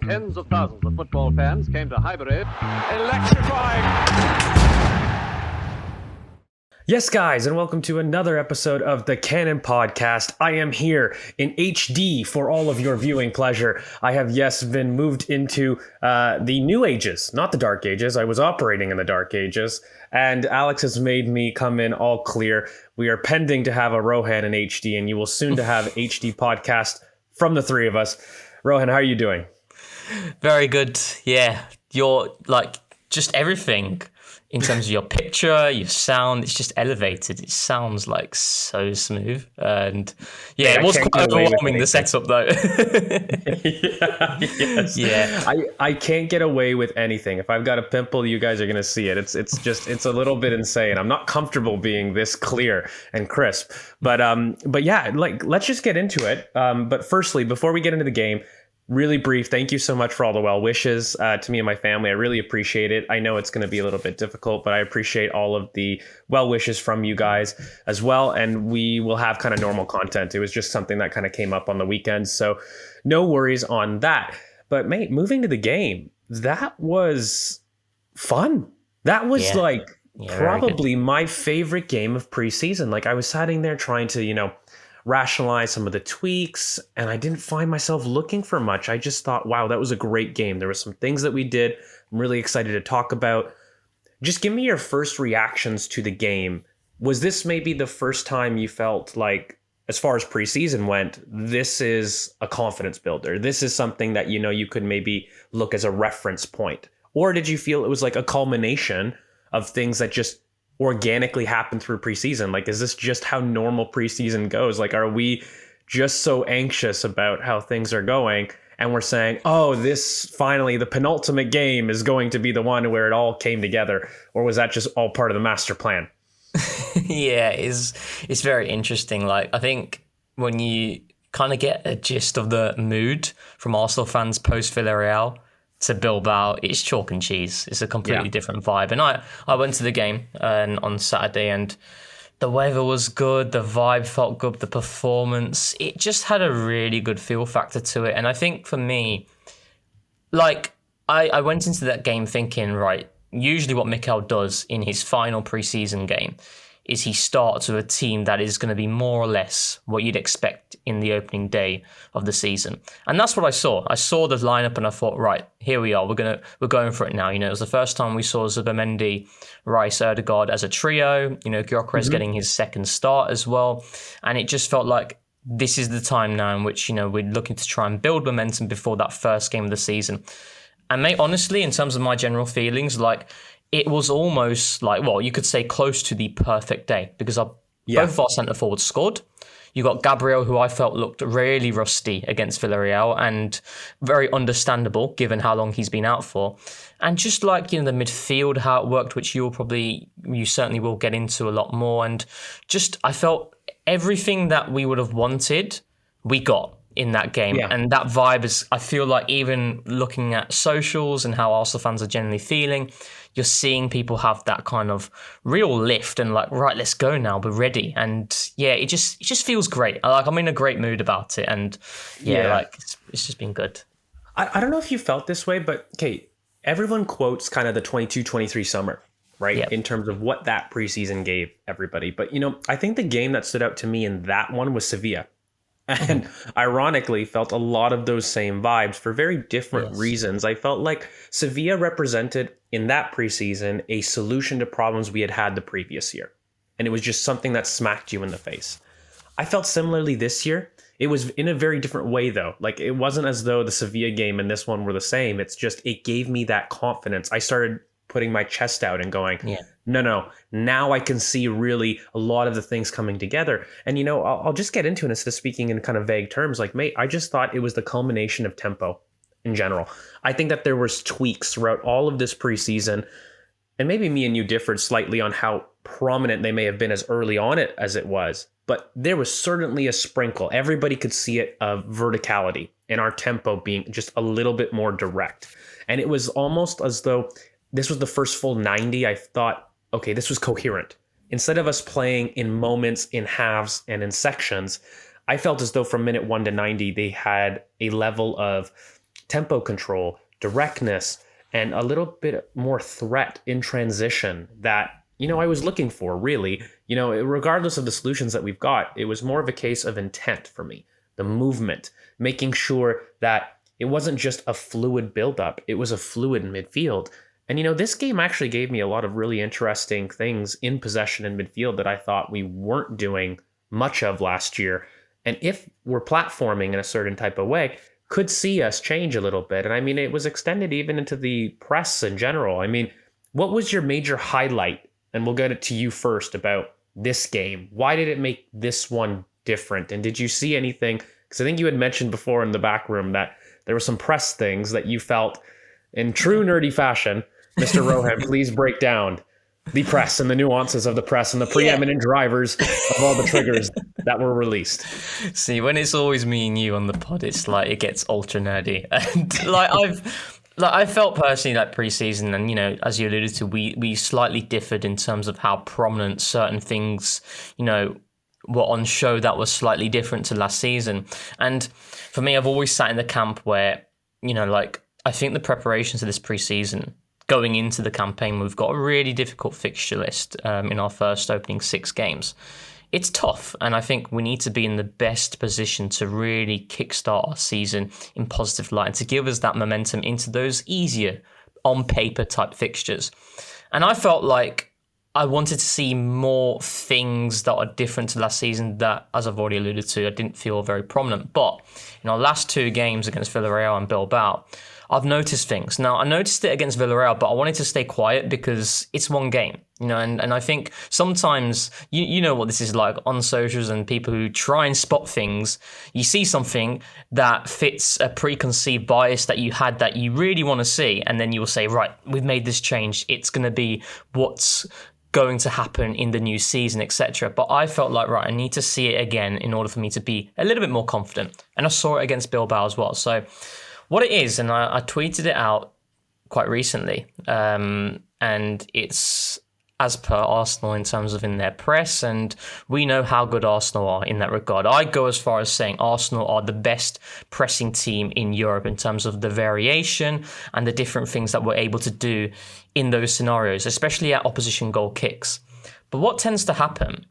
Tens of thousands of football fans came to Highbury. Electrifying! Yes, guys, and welcome to another episode of the Cannon Podcast. I am here in HD for all of your viewing pleasure. I have, been moved into the new ages, not the dark ages. I was operating in the dark ages, and Alex has made me come in all clear. We are pending to have a Rohan in HD, and you will soon to have HD podcast from the three of us. Rohan, how are you doing? Very good. Yeah, you're like just everything. In terms of your picture, your sound, it's just elevated. It sounds like so smooth. And yeah, it was quite overwhelming, the setup though. I can't get away with anything. If I've got a pimple, you guys are going to see it. It's a little bit insane. I'm not comfortable being this clear and crisp. But yeah, like let's just get into it. But firstly, before we get into the game, really brief, thank you so much for all the well wishes to me and my family. I really appreciate it. I know it's going to be a little bit difficult, but I appreciate all of the well wishes from you guys as well. And we will have kind of normal content. It was just something that kind of came up on the weekend. So no worries on that. But mate, moving to the game, that was fun. That was probably my favorite game of preseason. Like I was sitting there trying to, rationalize some of the tweaks, and I didn't find myself looking for much. I just thought, wow, that was a great game. There were some things that we did I'm really excited to talk about. Just give me your first reactions to the game. Was this maybe the first time you felt like, as far as preseason went, this is a confidence builder? This is something that, you could maybe look as a reference point? Or did you feel it was like a culmination of things that just organically happen through preseason? Like, is this just how normal preseason goes? Like, are we just so anxious about how things are going and we're saying, oh, this finally the penultimate game is going to be the one where it all came together? Or was that just all part of the master plan? Yeah, it's very interesting. Like, I think when you kind of get a gist of the mood from Arsenal fans post Villarreal to Bilbao, it's chalk and cheese. It's a completely different vibe. And I went to the game on Saturday, and the weather was good, the vibe felt good, the performance, it just had a really good feel factor to it. And I think for me, like, I went into that game thinking, right, usually what Mikel does in his final preseason game is he starts with a team that is going to be more or less what you'd expect in the opening day of the season. And that's what I saw. I saw the lineup and I thought, right, here we are. We're going for it now. It was the first time we saw Zubimendi, Rice, Ødegaard as a trio. Gyökeres getting his second start as well. And it just felt like this is the time now in which, we're looking to try and build momentum before that first game of the season. And mate, honestly, in terms of my general feelings, like, it was almost like, well, you could say close to the perfect day, because both of our centre forwards scored. You got Gabriel, who I felt looked really rusty against Villarreal and very understandable given how long he's been out for. And just like, the midfield, how it worked, which you certainly will get into a lot more. And just, I felt everything that we would have wanted, we got in that game. And that vibe is, I feel like, even looking at socials and how Arsenal fans are generally feeling, you're seeing people have that kind of real lift and like, right, let's go now, we're ready. And yeah, it just feels great. I'm in a great mood about it. And like it's just been good. I don't know if you felt this way, but okay, everyone quotes kind of the 22-23 summer, right? Yep. In terms of what that preseason gave everybody. But, I think the game that stood out to me in that one was Sevilla. And ironically felt a lot of those same vibes for very different reasons. I felt like Sevilla represented in that preseason a solution to problems we had had the previous year. And it was just something that smacked you in the face. I felt similarly this year. It was in a very different way, though. Like, it wasn't as though the Sevilla game and this one were the same. It's just, it gave me that confidence. I started putting my chest out and going, no, now I can see really a lot of the things coming together. And, I'll just get into it instead of speaking in kind of vague terms. Like, mate, I just thought it was the culmination of tempo in general. I think that there was tweaks throughout all of this preseason, and maybe me and you differed slightly on how prominent they may have been as early on it as it was, but there was certainly a sprinkle. Everybody could see it of verticality and our tempo being just a little bit more direct. And it was almost as though this was the first full 90. I thought, okay, this was coherent. Instead of us playing in moments, in halves, and in sections, I felt as though from minute 1 to 90, they had a level of tempo control, directness, and a little bit more threat in transition that, I was looking for, really. Regardless of the solutions that we've got, it was more of a case of intent for me. The movement, making sure that it wasn't just a fluid buildup, it was a fluid midfield. And, this game actually gave me a lot of really interesting things in possession and midfield that I thought we weren't doing much of last year. And if we're platforming in a certain type of way, could see us change a little bit. And it was extended even into the press in general. What was your major highlight? And we'll get it to you first about this game. Why did it make this one different? And did you see anything? Because I think you had mentioned before in the back room that there were some press things that you felt in true nerdy fashion. Mr. Rohan, please break down the press and the nuances of the press and the preeminent drivers of all the triggers that were released. See, when it's always me and you on the pod, it's like it gets ultra nerdy. And I felt personally that preseason, and as you alluded to, we slightly differed in terms of how prominent certain things, were on show that was slightly different to last season. And for me, I've always sat in the camp where, I think the preparations of this preseason, going into the campaign, we've got a really difficult fixture list in our first opening 6 games. It's tough, and I think we need to be in the best position to really kickstart our season in positive light and to give us that momentum into those easier, on-paper type fixtures. And I felt like I wanted to see more things that are different to last season that, as I've already alluded to, I didn't feel very prominent. But in our last 2 games against Villarreal and Bilbao, I've noticed things. Now, I noticed it against Villarreal, but I wanted to stay quiet because it's one game, and I think sometimes, you know what this is like on socials and people who try and spot things. You see something that fits a preconceived bias that you had that you really want to see, and then you will say, right, we've made this change. It's going to be what's going to happen in the new season, etc. But I felt like, right, I need to see it again in order for me to be a little bit more confident. And I saw it against Bilbao as well. So what it is, and I tweeted it out quite recently, and it's as per Arsenal in terms of in their press, and we know how good Arsenal are in that regard. I go as far as saying Arsenal are the best pressing team in Europe in terms of the variation and the different things that we're able to do in those scenarios, especially at opposition goal kicks. But what tends to happen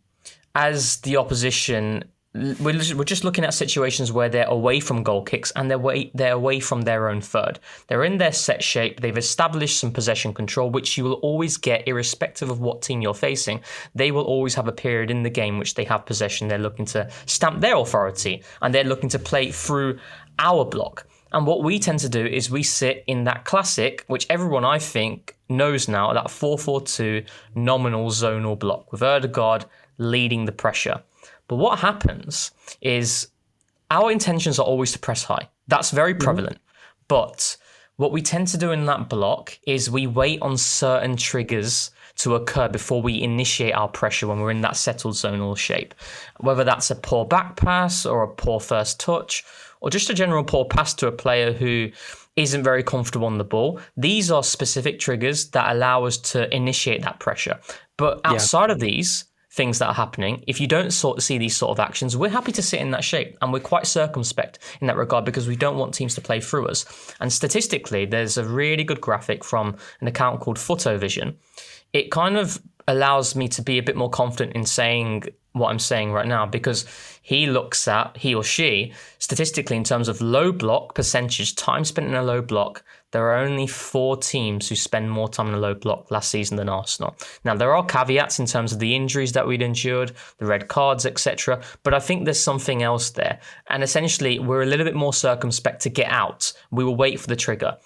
as the opposition, we're just looking at situations where they're away from goal kicks and they're away from their own third. They're in their set shape. They've established some possession control, which you will always get irrespective of what team you're facing. They will always have a period in the game which they have possession. They're looking to stamp their authority and they're looking to play through our block. And what we tend to do is we sit in that classic, which everyone I think knows now, that 4-4-2 nominal zonal block with Ødegaard leading the pressure. But what happens is our intentions are always to press high. That's very prevalent. But what we tend to do in that block is we wait on certain triggers to occur before we initiate our pressure when we're in that settled zonal shape. Whether that's a poor back pass or a poor first touch or just a general poor pass to a player who isn't very comfortable on the ball. These are specific triggers that allow us to initiate that pressure. But outside of these things that are happening, if you don't see these sort of actions, we're happy to sit in that shape. And we're quite circumspect in that regard because we don't want teams to play through us. And statistically, there's a really good graphic from an account called Photovision. It kind of allows me to be a bit more confident in saying what I'm saying right now because he or she, statistically in terms of low block percentage, time spent in a low block, there are only 4 teams who spend more time in a low block last season than Arsenal. Now, there are caveats in terms of the injuries that we'd endured, the red cards, etc. But I think there's something else there. And essentially, we're a little bit more circumspect to get out. We will wait for the trigger.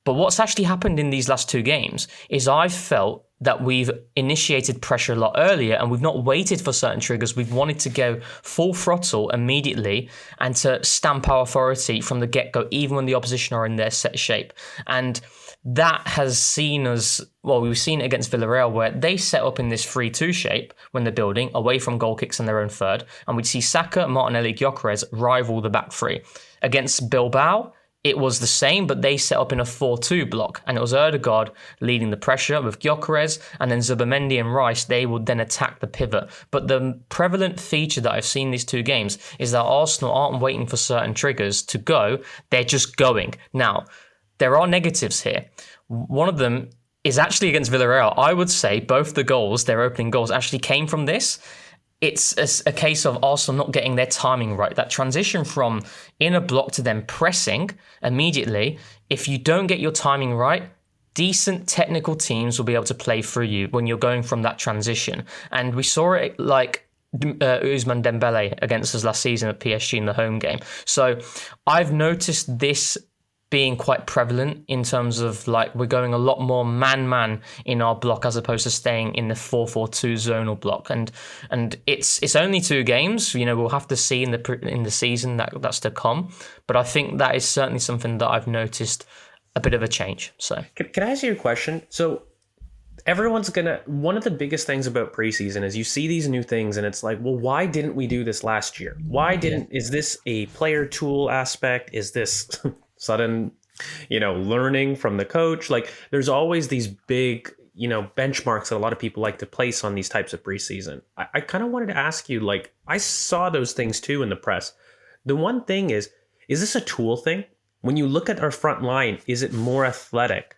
But what's actually happened in these last 2 games is I've felt that we've initiated pressure a lot earlier and we've not waited for certain triggers. We've wanted to go full throttle immediately and to stamp our authority from the get-go, even when the opposition are in their set shape. And that has seen us, well, we've seen it against Villarreal where they set up in this 3-2 shape when they're building, away from goal kicks in their own third. And we'd see Saka, Martinelli, Gyökeres rival the back three. Against Bilbao, it was the same, but they set up in a 4-2 block, and it was Ødegaard leading the pressure with Gyökeres, and then Zubimendi and Rice, they would then attack the pivot. But the prevalent feature that I've seen these two games is that Arsenal aren't waiting for certain triggers to go, they're just going. Now, there are negatives here. One of them is actually against Villarreal. I would say both the goals, their opening goals, actually came from this. It's a case of Arsenal not getting their timing right. That transition from inner block to then pressing immediately, if you don't get your timing right, decent technical teams will be able to play through you when you're going from that transition. And we saw it like Ousmane Dembele against us last season at PSG in the home game. So I've noticed this being quite prevalent in terms of like we're going a lot more man in our block as opposed to staying in the 4-4-2 zonal block, and it's only 2 games. We'll have to see in the season that's to come, but I think that is certainly something that I've noticed a bit of a change. So can I ask you a question? So one of the biggest things about preseason is you see these new things and it's like, well, why didn't we do this last year? Is this a player tool aspect? Is this sudden, learning from the coach? Like there's always these big, benchmarks that a lot of people like to place on these types of preseason. I kind of wanted to ask you, like, I saw those things too in the press. The one thing is this a tool thing? When you look at our front line, is it more athletic?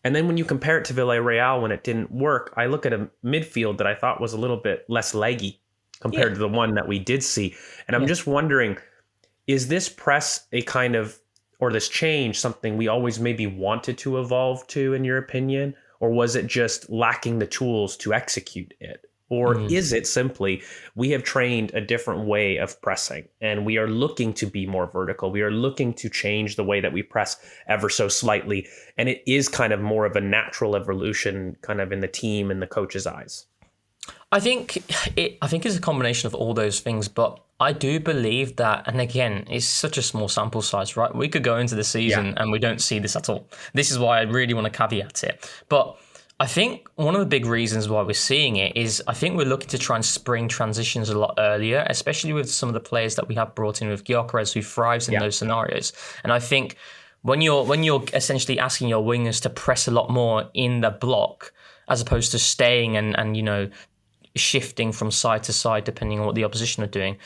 And then when you compare it to Villarreal when it didn't work, I look at a midfield that I thought was a little bit less leggy compared to the one that we did see. And I'm just wondering, is this press a kind of, or this change something we always maybe wanted to evolve to, in your opinion? Or was it just lacking the tools to execute it? Or is it simply we have trained a different way of pressing and we are looking to be more vertical? We are looking to change the way that we press ever so slightly. And it is kind of more of a natural evolution kind of in the team and the coach's eyes. I think it's a combination of all those things, but I do believe that, and again, it's such a small sample size, right? We could go into the season and we don't see this at all. This is why I really want to caveat it. But I think one of the big reasons why we're seeing it is I think we're looking to try and spring transitions a lot earlier, especially with some of the players that we have brought in with Gyökeres, who thrives in those scenarios. And I think when you're essentially asking your wingers to press a lot more in the block, as opposed to staying and shifting from side to side depending on what the opposition are doing,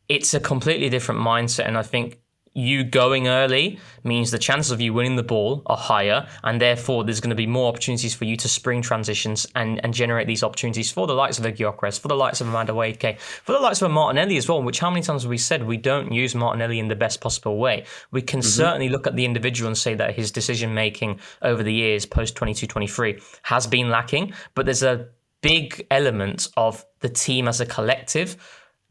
it's a completely different mindset. And I think you going early means the chances of you winning the ball are higher, and therefore there's going to be more opportunities for you to spring transitions and generate these opportunities for the likes of a Gyökeres, for the likes of a Madueke, for the likes of a Martinelli as well, which how many times have we said we don't use Martinelli in the best possible way? We can certainly look at the individual and say that his decision making over the years post 22-23 has been lacking, but there's a big element of the team as a collective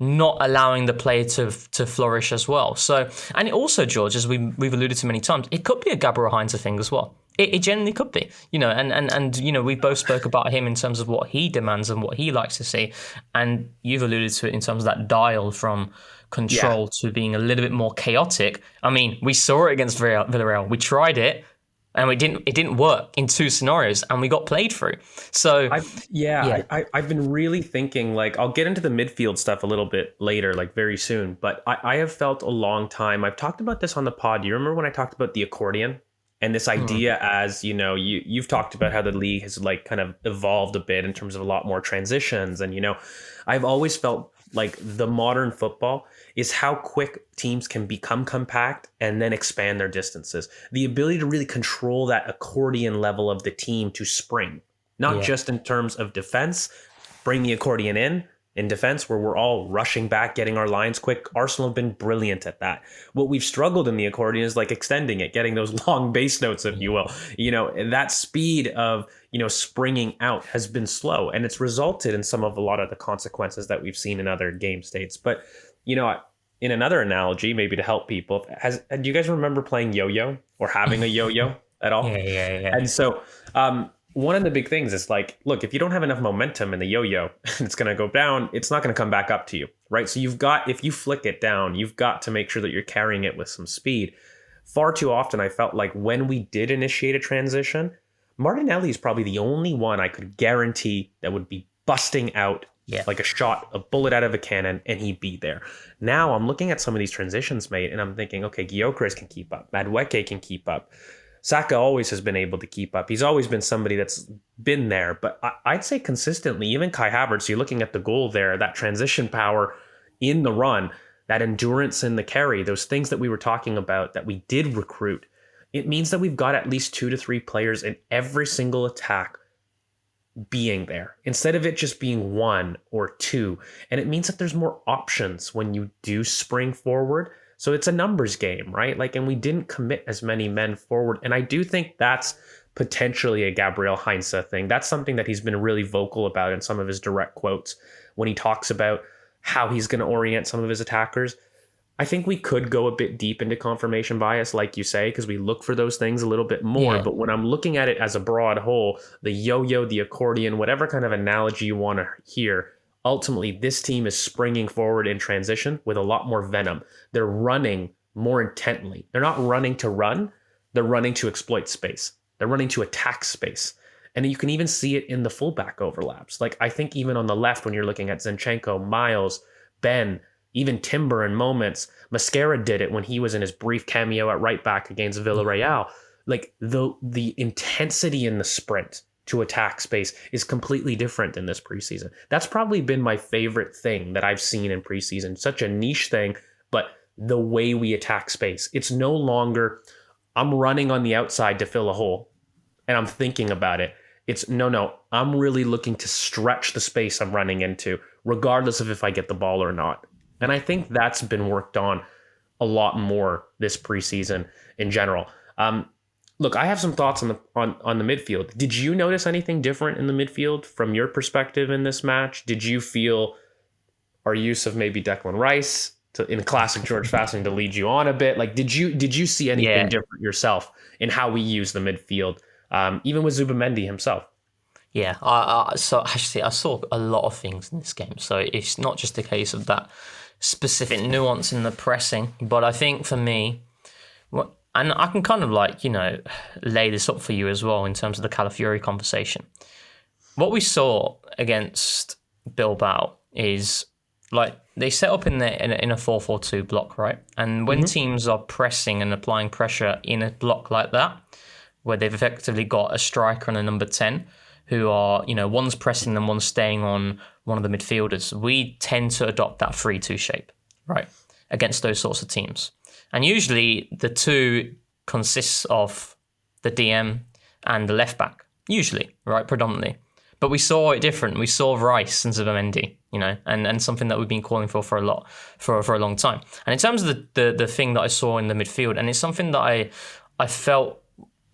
not allowing the player to flourish as well. So, and it also, George, as we've alluded to many times, it could be a Gabriel Heinze thing as well. It genuinely could be, and we both spoke about him in terms of what he demands and what he likes to see, and you've alluded to it in terms of that dial from control to being a little bit more chaotic. I mean, we saw it against Villarreal. We tried it, and it didn't work in 2 scenarios, and we got played through. So I've been really thinking, like, I'll get into the midfield stuff a little bit later, like very soon, but I have felt a long time. I've talked about this on the pod. You remember when I talked about the accordion and this idea as, you've talked about how the league has like kind of evolved a bit in terms of a lot more transitions. And, I've always felt like the modern football is how quick teams can become compact and then expand their distances. The ability to really control that accordion level of the team to spring, not just in terms of defense, bring the accordion in defense where we're all rushing back, getting our lines quick. Arsenal have been brilliant at that. What we've struggled in the accordion is like extending it, getting those long bass notes, if you will. That speed of, springing out has been slow, and it's resulted in a lot of the consequences that we've seen in other game states. But, in another analogy, maybe to help people, do you guys remember playing yo-yo or having a yo-yo at all? Yeah. And so, one of the big things is like, look, if you don't have enough momentum in the yo-yo, it's going to go down. It's not going to come back up to you, right? So if you flick it down, you've got to make sure that you're carrying it with some speed. Far too often, I felt like when we did initiate a transition, Martinelli is probably the only one I could guarantee that would be busting out like a bullet out of a cannon, and he'd be there. Now I'm looking at some of these transitions, mate, and I'm thinking, okay, Gyökeres can keep up. Madueke can keep up. Saka always has been able to keep up. He's always been somebody that's been there. But I'd say consistently, even Kai Havertz, you're looking at the goal there, that transition power in the run, that endurance in the carry, those things that we were talking about that we did recruit. It means that we've got at least 2 to 3 players in every single attack being there instead of it just being 1 or 2. And it means that there's more options when you do spring forward. So it's a numbers game, right? Like, and we didn't commit as many men forward. And I do think that's potentially a Gabriel Heinze thing. That's something that he's been really vocal about in some of his direct quotes when he talks about how he's going to orient some of his attackers. I think we could go a bit deep into confirmation bias, like you say, because we look for those things a little bit more. Yeah. But when I'm looking at it as a broad whole, the yo-yo, the accordion, whatever kind of analogy you want to hear, ultimately, this team is springing forward in transition with a lot more venom. They're running more intently. They're not running to run. They're running to exploit space. They're running to attack space. And you can even see it in the fullback overlaps. Like, I think even on the left, when you're looking at Zinchenko, Miles, Ben, even Timber in moments, Mascara did it when he was in his brief cameo at right back against Villarreal. Like, the intensity in the sprint to attack space is completely different in this preseason. That's probably been my favorite thing that I've seen in preseason. Such a niche thing, but the way we attack space. It's no longer, I'm running on the outside to fill a hole and I'm thinking about it. It's no, I'm really looking to stretch the space I'm running into, regardless of if I get the ball or not. And I think that's been worked on a lot more this preseason in general. Look, I have some thoughts on the midfield. Did you notice anything different in the midfield from your perspective in this match? Did you feel our use of maybe Declan Rice in classic George Fasting to lead you on a bit? Like, did you see anything different yourself in how we use the midfield, even with Zubimendi himself? Yeah, so actually I saw a lot of things in this game. So it's not just a case of that specific nuance in the pressing, but I think for me, and I can kind of lay this up for you as well in terms of the Calafiori conversation. What we saw against Bilbao is like they set up in a 4-4-2 block, right? And when teams are pressing and applying pressure in a block like that, where they've effectively got a striker and a number 10 who are, one's pressing and one's staying on one of the midfielders, we tend to adopt that 3-2 shape, right, against those sorts of teams. And usually the two consists of the DM and the left back, usually, right, predominantly. But we saw it different. We saw Rice and Zubimendi, and something that we've been calling for a long time. And in terms of the thing that I saw in the midfield, and it's something that I felt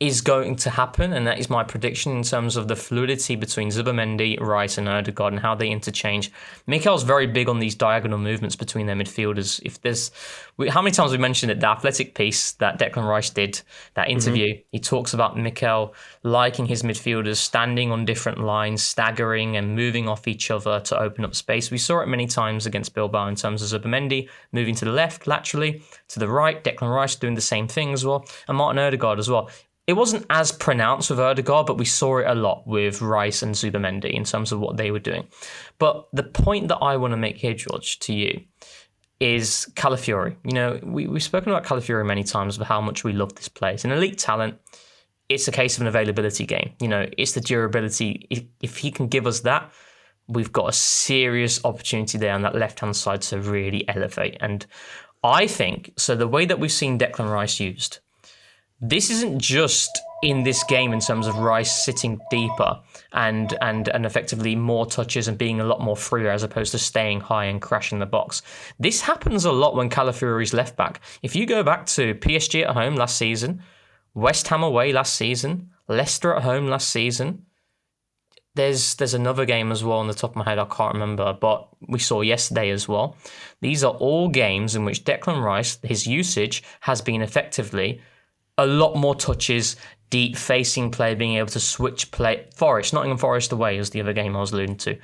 is going to happen, and that is my prediction in terms of the fluidity between Zubimendi, Rice and Odegaard and how they interchange. Mikel's very big on these diagonal movements between their midfielders. How many times we mentioned it, the athletic piece that Declan Rice did, that interview, he talks about Mikel liking his midfielders standing on different lines, staggering and moving off each other to open up space. We saw it many times against Bilbao in terms of Zubimendi moving to the left laterally, to the right, Declan Rice doing the same thing as well, and Martin Odegaard as well. It wasn't as pronounced with Odegaard, but we saw it a lot with Rice and Zubimendi in terms of what they were doing. But the point that I want to make here, George, to you, is Calafiori. We've spoken about Calafiori many times about how much we love this player. It's an elite talent. It's a case of an availability game. It's the durability. If he can give us that, we've got a serious opportunity there on that left-hand side to really elevate. And I think, so the way that we've seen Declan Rice used, this isn't just in this game in terms of Rice sitting deeper and effectively more touches and being a lot more freer as opposed to staying high and crashing the box. This happens a lot when Calafiori's left back. If you go back to PSG at home last season, West Ham away last season, Leicester at home last season, there's another game as well on the top of my head, I can't remember, but we saw yesterday as well. These are all games in which Declan Rice, his usage has been effectively a lot more touches, deep facing play, being able to switch play. Nottingham Forest away is the other game I was alluding to.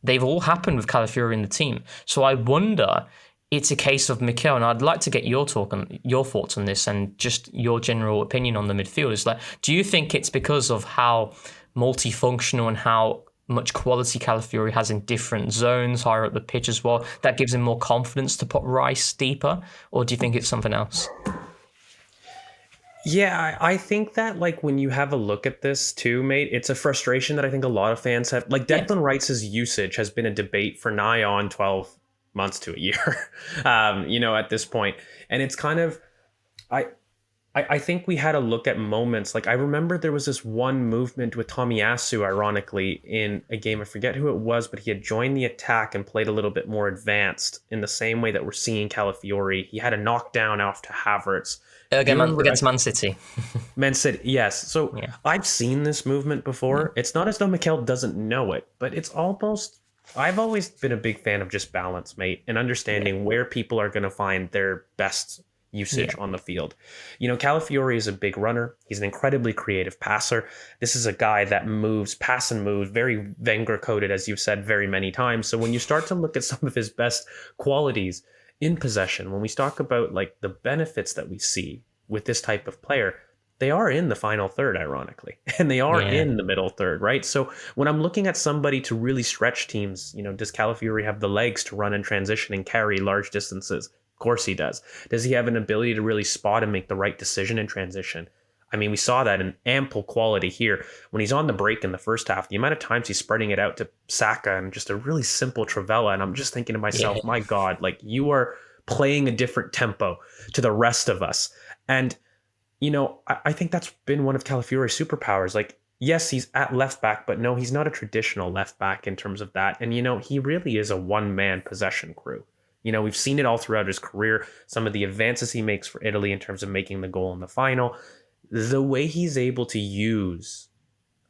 They've all happened with Calafiori in the team. So I wonder, it's a case of Mikel, and I'd like to get your thoughts on this and just your general opinion on the midfield. Is do you think it's because of how multifunctional and how much quality Calafiori has in different zones, higher up the pitch as well, that gives him more confidence to put Rice deeper? Or do you think it's something else? Yeah, I think that like when you have a look at this too, mate, it's a frustration that I think a lot of fans have. Like Declan Rice's usage has been a debate for nigh on 12 months to a year, at this point. And it's kind of, I think we had a look at moments. Like I remember there was this one movement with Tomiyasu, ironically, in a game. I forget who it was, but he had joined the attack and played a little bit more advanced in the same way that we're seeing Calafiori. He had a knockdown off to Havertz. Against Man City. Man City, yes. So I've seen this movement before. It's not as though Mikel doesn't know it, but it's almost... I've always been a big fan of just balance, mate, and understanding where people are going to find their best usage on the field. Calafiori is a big runner. He's an incredibly creative passer. This is a guy that pass and moves, very Wenger-coded, as you've said very many times. So when you start to look at some of his best qualities in possession, when we talk about like the benefits that we see with this type of player, they are in the final third, ironically, and they are in the middle third, right? So when I'm looking at somebody to really stretch teams, does Calafiori have the legs to run in transition and carry large distances? Of course he does. Does he have an ability to really spot and make the right decision in transition? I mean, we saw that in ample quality here. When he's on the break in the first half, the amount of times he's spreading it out to Saka and just a really simple Travella. And I'm just thinking to myself, my God, like you are playing a different tempo to the rest of us. And, I think that's been one of Calafiori's superpowers. Like, yes, he's at left back, but no, he's not a traditional left back in terms of that. And, he really is a one-man possession crew. We've seen it all throughout his career. Some of the advances he makes for Italy in terms of making the goal in the final. The way he's able to use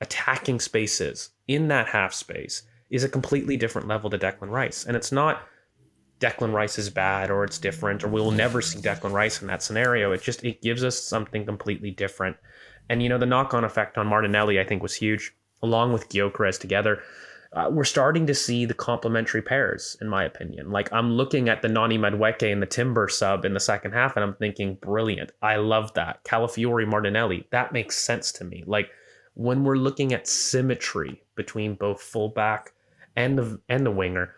attacking spaces in that half space is a completely different level to Declan Rice. And it's not Declan Rice is bad or it's different or we'll never see Declan Rice in that scenario. It gives us something completely different. And, the knock-on effect on Martinelli, I think, was huge, along with Gyökeres together. We're starting to see the complementary pairs, in my opinion. Like, I'm looking at the Nani Madueke and the Timber sub in the second half, and I'm thinking, brilliant. I love that. Calafiori, Martinelli, that makes sense to me. Like, when we're looking at symmetry between both fullback and the winger,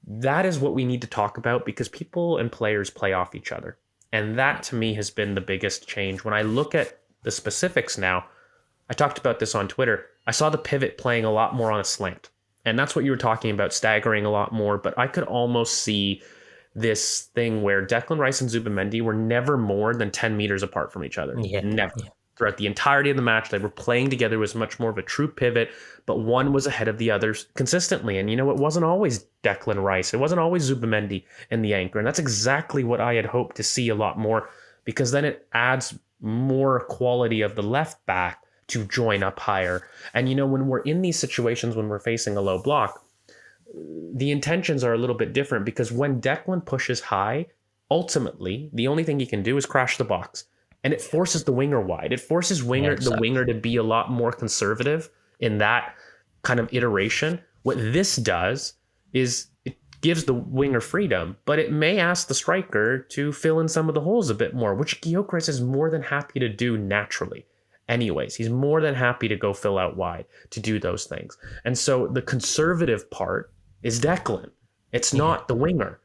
that is what we need to talk about because people and players play off each other. And that, to me, has been the biggest change. When I look at the specifics now, I talked about this on Twitter. I saw the pivot playing a lot more on a slant. And that's what you were talking about, staggering a lot more. But I could almost see this thing where Declan Rice and Zubimendi were never more than 10 meters apart from each other. Never. Throughout the entirety of the match, they were playing together. It was much more of a true pivot, but one was ahead of the others consistently. And, it wasn't always Declan Rice. It wasn't always Zubimendi in the anchor. And that's exactly what I had hoped to see a lot more because then it adds more quality of the left back to join up higher. And, when we're in these situations, when we're facing a low block, the intentions are a little bit different because when Declan pushes high, ultimately, the only thing he can do is crash the box. And it forces the winger wide. It forces the winger to be a lot more conservative in that kind of iteration. What this does is it gives the winger freedom, but it may ask the striker to fill in some of the holes a bit more, which Gyökeres is more than happy to do naturally. Anyways, he's more than happy to go fill out wide to do those things. And so the conservative part is Declan. It's not the winger.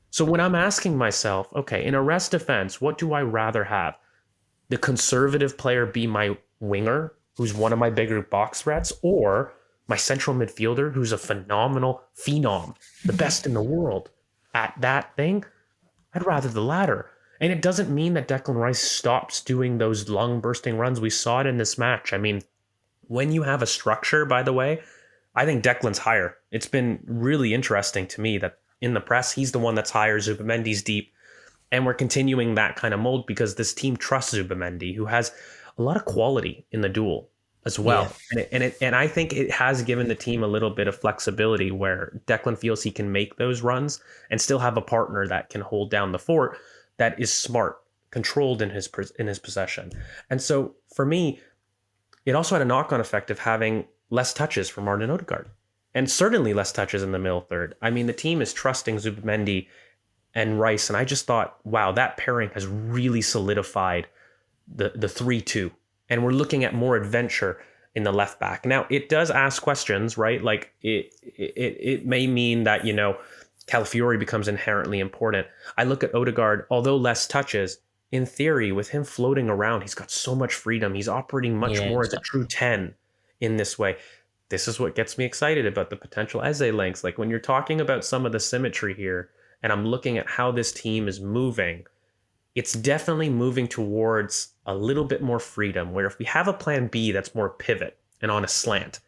So when I'm asking myself, okay, in a rest defense, what do I rather have? The conservative player be my winger, who's one of my bigger box threats, or my central midfielder, who's a phenomenal phenom, the best in the world at that thing? I'd rather the latter. And it doesn't mean that Declan Rice stops doing those lung-bursting runs. We saw it in this match. I mean, when you have a structure, by the way, I think Declan's higher. It's been really interesting to me that in the press, he's the one that's higher. Zubimendi's deep. And we're continuing that kind of mold because this team trusts Zubimendi, who has a lot of quality in the duel as well. Yeah. And I think it has given the team a little bit of flexibility where Declan feels he can make those runs and still have a partner that can hold down the fort that is smart, controlled in his possession. And so for me, it also had a knock-on effect of having less touches for Martin Odegaard and certainly less touches in the middle third. I mean, the team is trusting Zubimendi and Rice, and I just thought, wow, that pairing has really solidified the 3-2. And we're looking at more adventure in the left back. Now, it does ask questions, right? Like it may mean that, Calafiori becomes inherently important. I look at Odegaard, although less touches, in theory, with him floating around, he's got so much freedom. He's operating much more as a true 10 in this way. This is what gets me excited about the potential Eze links. Like when you're talking about some of the symmetry here, and I'm looking at how this team is moving, it's definitely moving towards a little bit more freedom, where if we have a plan B that's more pivot and on a slant,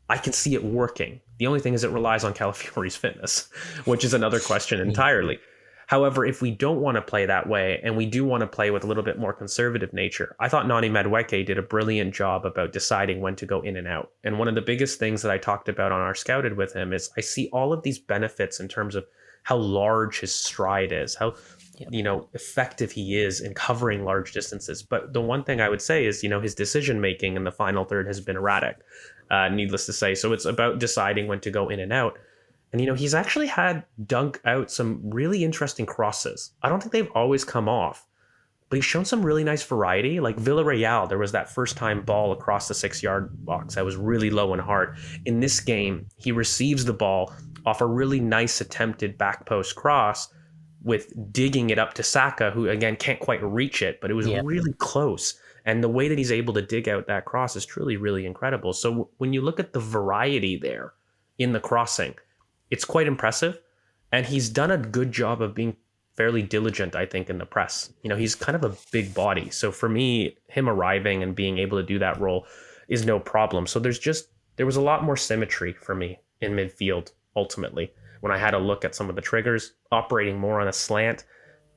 I can see it working. The only thing is it relies on Calafiori's fitness, which is another question entirely. However, if we don't want to play that way and we do want to play with a little bit more conservative nature, I thought Nani Madueke did a brilliant job about deciding when to go in and out. And one of the biggest things that I talked about on our Scouted with him is I see all of these benefits in terms of how large his stride is, how effective he is in covering large distances. But the one thing I would say is, his decision making in the final third has been erratic, needless to say. So it's about deciding when to go in and out. And, he's actually had dunk out some really interesting crosses. I don't think they've always come off, but he's shown some really nice variety. Like Villarreal, there was that first time ball across the 6-yard box that was really low and hard. In this game, he receives the ball off a really nice attempted back post cross with digging it up to Saka, who, again, can't quite reach it, but it was really close. And the way that he's able to dig out that cross is truly, really incredible. So when you look at the variety there in the crossing, it's quite impressive. And he's done a good job of being fairly diligent, I think, in the press. He's kind of a big body. So for me, him arriving and being able to do that role is no problem. So there was a lot more symmetry for me in midfield, ultimately, when I had a look at some of the triggers, operating more on a slant,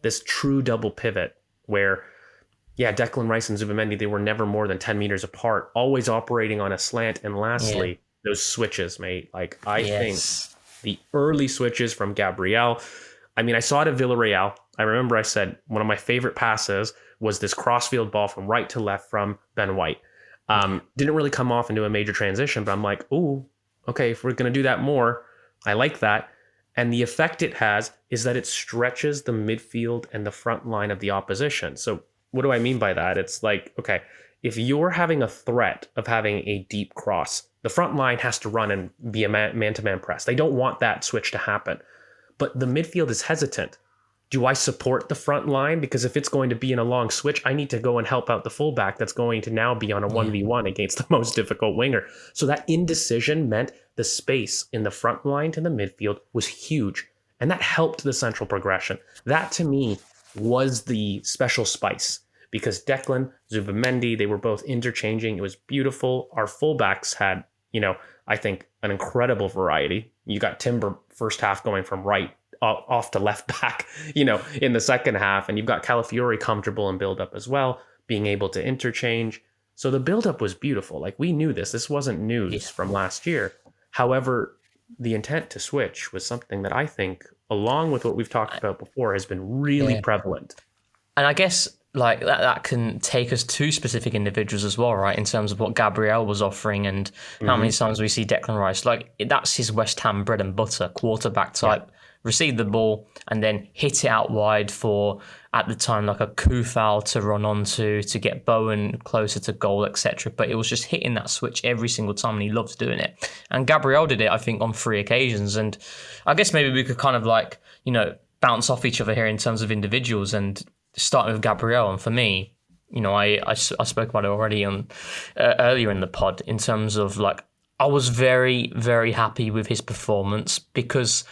this true double pivot where, Declan Rice and Zubimendi, they were never more than 10 meters apart, always operating on a slant. And lastly, those switches, mate. Like, I think the early switches from Gabriel, I saw it at Villarreal. I remember I said one of my favorite passes was this crossfield ball from right to left from Ben White. Didn't really come off into a major transition, but I'm like, ooh, okay, if we're going to do that more, I like that. And the effect it has is that it stretches the midfield and the front line of the opposition. So what do I mean by that? It's like, okay, if you're having a threat of having a deep cross, the front line has to run and be a man-to-man press. They don't want that switch to happen. But the midfield is hesitant. Do I support the front line? Because if it's going to be in a long switch, I need to go and help out the fullback that's going to now be on a 1v1 against the most difficult winger. So that indecision meant the space in the front line to the midfield was huge. And that helped the central progression. That, to me, was the special spice. Because Declan, Zubimendi, they were both interchanging. It was beautiful. Our fullbacks had, I think, an incredible variety. You got Timber first half going from right off to left back, in the second half. And you've got Calafiori comfortable in build-up as well, being able to interchange. So the build-up was beautiful. Like, we knew this. This wasn't news from last year. However, the intent to switch was something that I think, along with what we've talked about before, has been really prevalent. And I guess like that can take us to specific individuals as well, right? In terms of what Gabriel was offering and how many times we see Declan Rice. Like, that's his West Ham bread and butter, quarterback type. Receive the ball and then hit it out wide for, at the time, like a Kufal to run onto to get Bowen closer to goal, etc. But it was just hitting that switch every single time, and he loves doing it. And Gabriel did it, I think, on 3 occasions. And I guess maybe we could kind of bounce off each other here in terms of individuals, and starting with Gabriel. And for me, I spoke about it already on earlier in the pod in terms of I was very, very happy with his performance because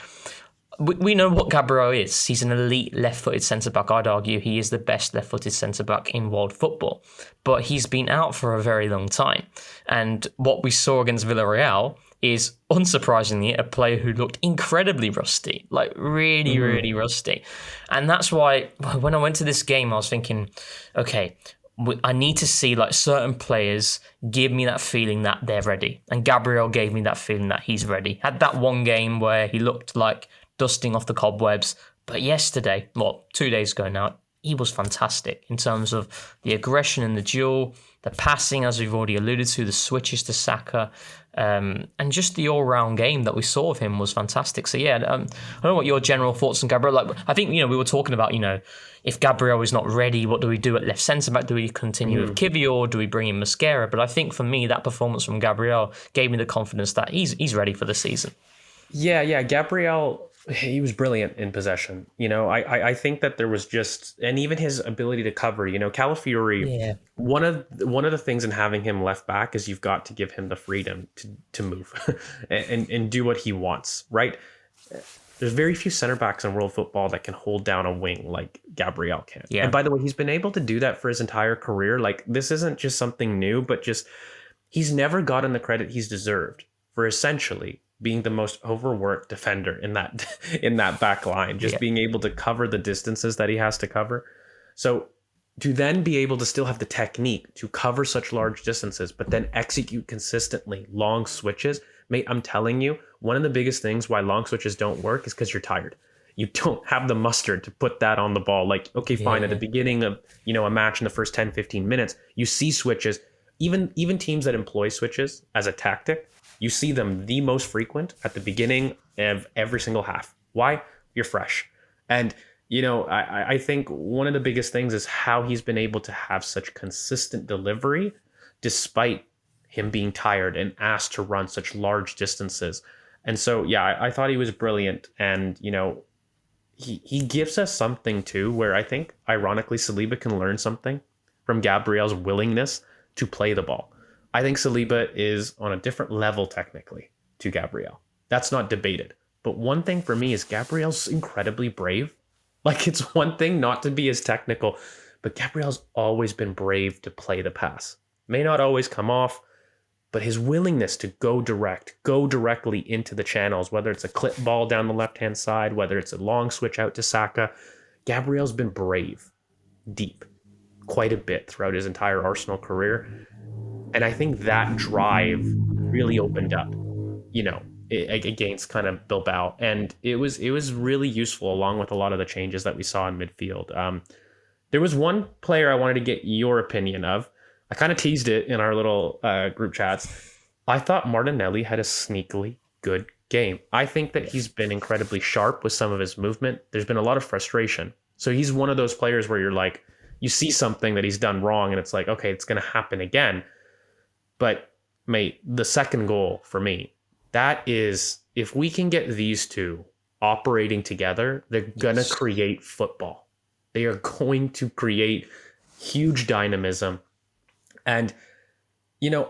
we know what Gabriel is. He's an elite left-footed centre-back. I'd argue he is the best left-footed centre-back in world football. But he's been out for a very long time. And what we saw against Villarreal is, unsurprisingly, a player who looked incredibly rusty. Really, really rusty. And that's why when I went to this game, I was thinking, okay, I need to see certain players give me that feeling that they're ready. And Gabriel gave me that feeling that he's ready. Had that one game where he looked like dusting off the cobwebs. But yesterday, 2 days ago now, he was fantastic in terms of the aggression in the duel, the passing, as we've already alluded to, the switches to Saka, and just the all-round game that we saw of him was fantastic. So yeah, I don't know what your general thoughts on Gabriel. Like, I think, we were talking about, if Gabriel is not ready, what do we do at left centre back? Do we continue with Kivior, or do we bring in Mosquera? But I think for me, that performance from Gabriel gave me the confidence that he's ready for the season. Yeah, Gabriel, he was brilliant in possession. I think that there was just, and even his ability to cover, Calafiori, one of the things in having him left back is you've got to give him the freedom to move and do what he wants, right? There's very few center backs in world football that can hold down a wing like Gabriel can. Yeah. And by the way, he's been able to do that for his entire career. Like, this isn't just something new, but just he's never gotten the credit he's deserved for essentially being the most overworked defender in that back line, just being able to cover the distances that he has to cover. So to then be able to still have the technique to cover such large distances, but then execute consistently long switches, mate, I'm telling you, one of the biggest things why long switches don't work is because you're tired. You don't have the mustard to put that on the ball. Like, okay, fine. At the beginning of, a match in the first 10, 15 minutes, you see switches, even teams that employ switches as a tactic, you see them the most frequent at the beginning of every single half. Why? You're fresh. And, I think one of the biggest things is how he's been able to have such consistent delivery despite him being tired and asked to run such large distances. And so, I thought he was brilliant. And, he gives us something too, where I think, ironically, Saliba can learn something from Gabriel's willingness to play the ball. I think Saliba is on a different level technically to Gabriel. That's not debated. But one thing for me is Gabriel's incredibly brave. Like, it's one thing not to be as technical, but Gabriel's always been brave to play the pass. May not always come off, but his willingness to go directly into the channels, whether it's a clip ball down the left-hand side, whether it's a long switch out to Saka, Gabriel's been brave, deep, quite a bit throughout his entire Arsenal career. And I think that drive really opened up, against kind of Bilbao. And it was really useful along with a lot of the changes that we saw in midfield. There was one player I wanted to get your opinion of. I kind of teased it in our little group chats. I thought Martinelli had a sneakily good game. I think that he's been incredibly sharp with some of his movement. There's been a lot of frustration. So he's one of those players where you're like, you see something that he's done wrong and it's like, okay, it's going to happen again. But, mate, the second goal for me, that is, if we can get these two operating together, they're going to create football. They are going to create huge dynamism. And,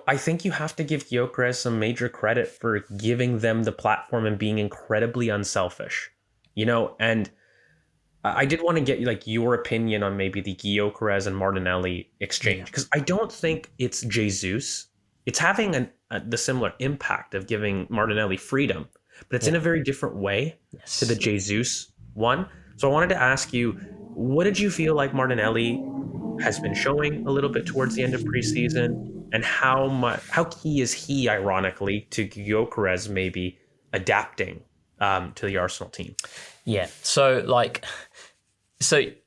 I think you have to give Gyökeres some major credit for giving them the platform and being incredibly unselfish, and I did want to get your opinion on maybe the Gyökeres and Martinelli exchange, because I don't think it's Jesus. It's having the similar impact of giving Martinelli freedom, but it's in a very different way to the Jesus one. So I wanted to ask you, what did you feel like Martinelli has been showing a little bit towards the end of preseason, and how key is he, ironically, to Gyökeres maybe adapting to the Arsenal team? Yeah. So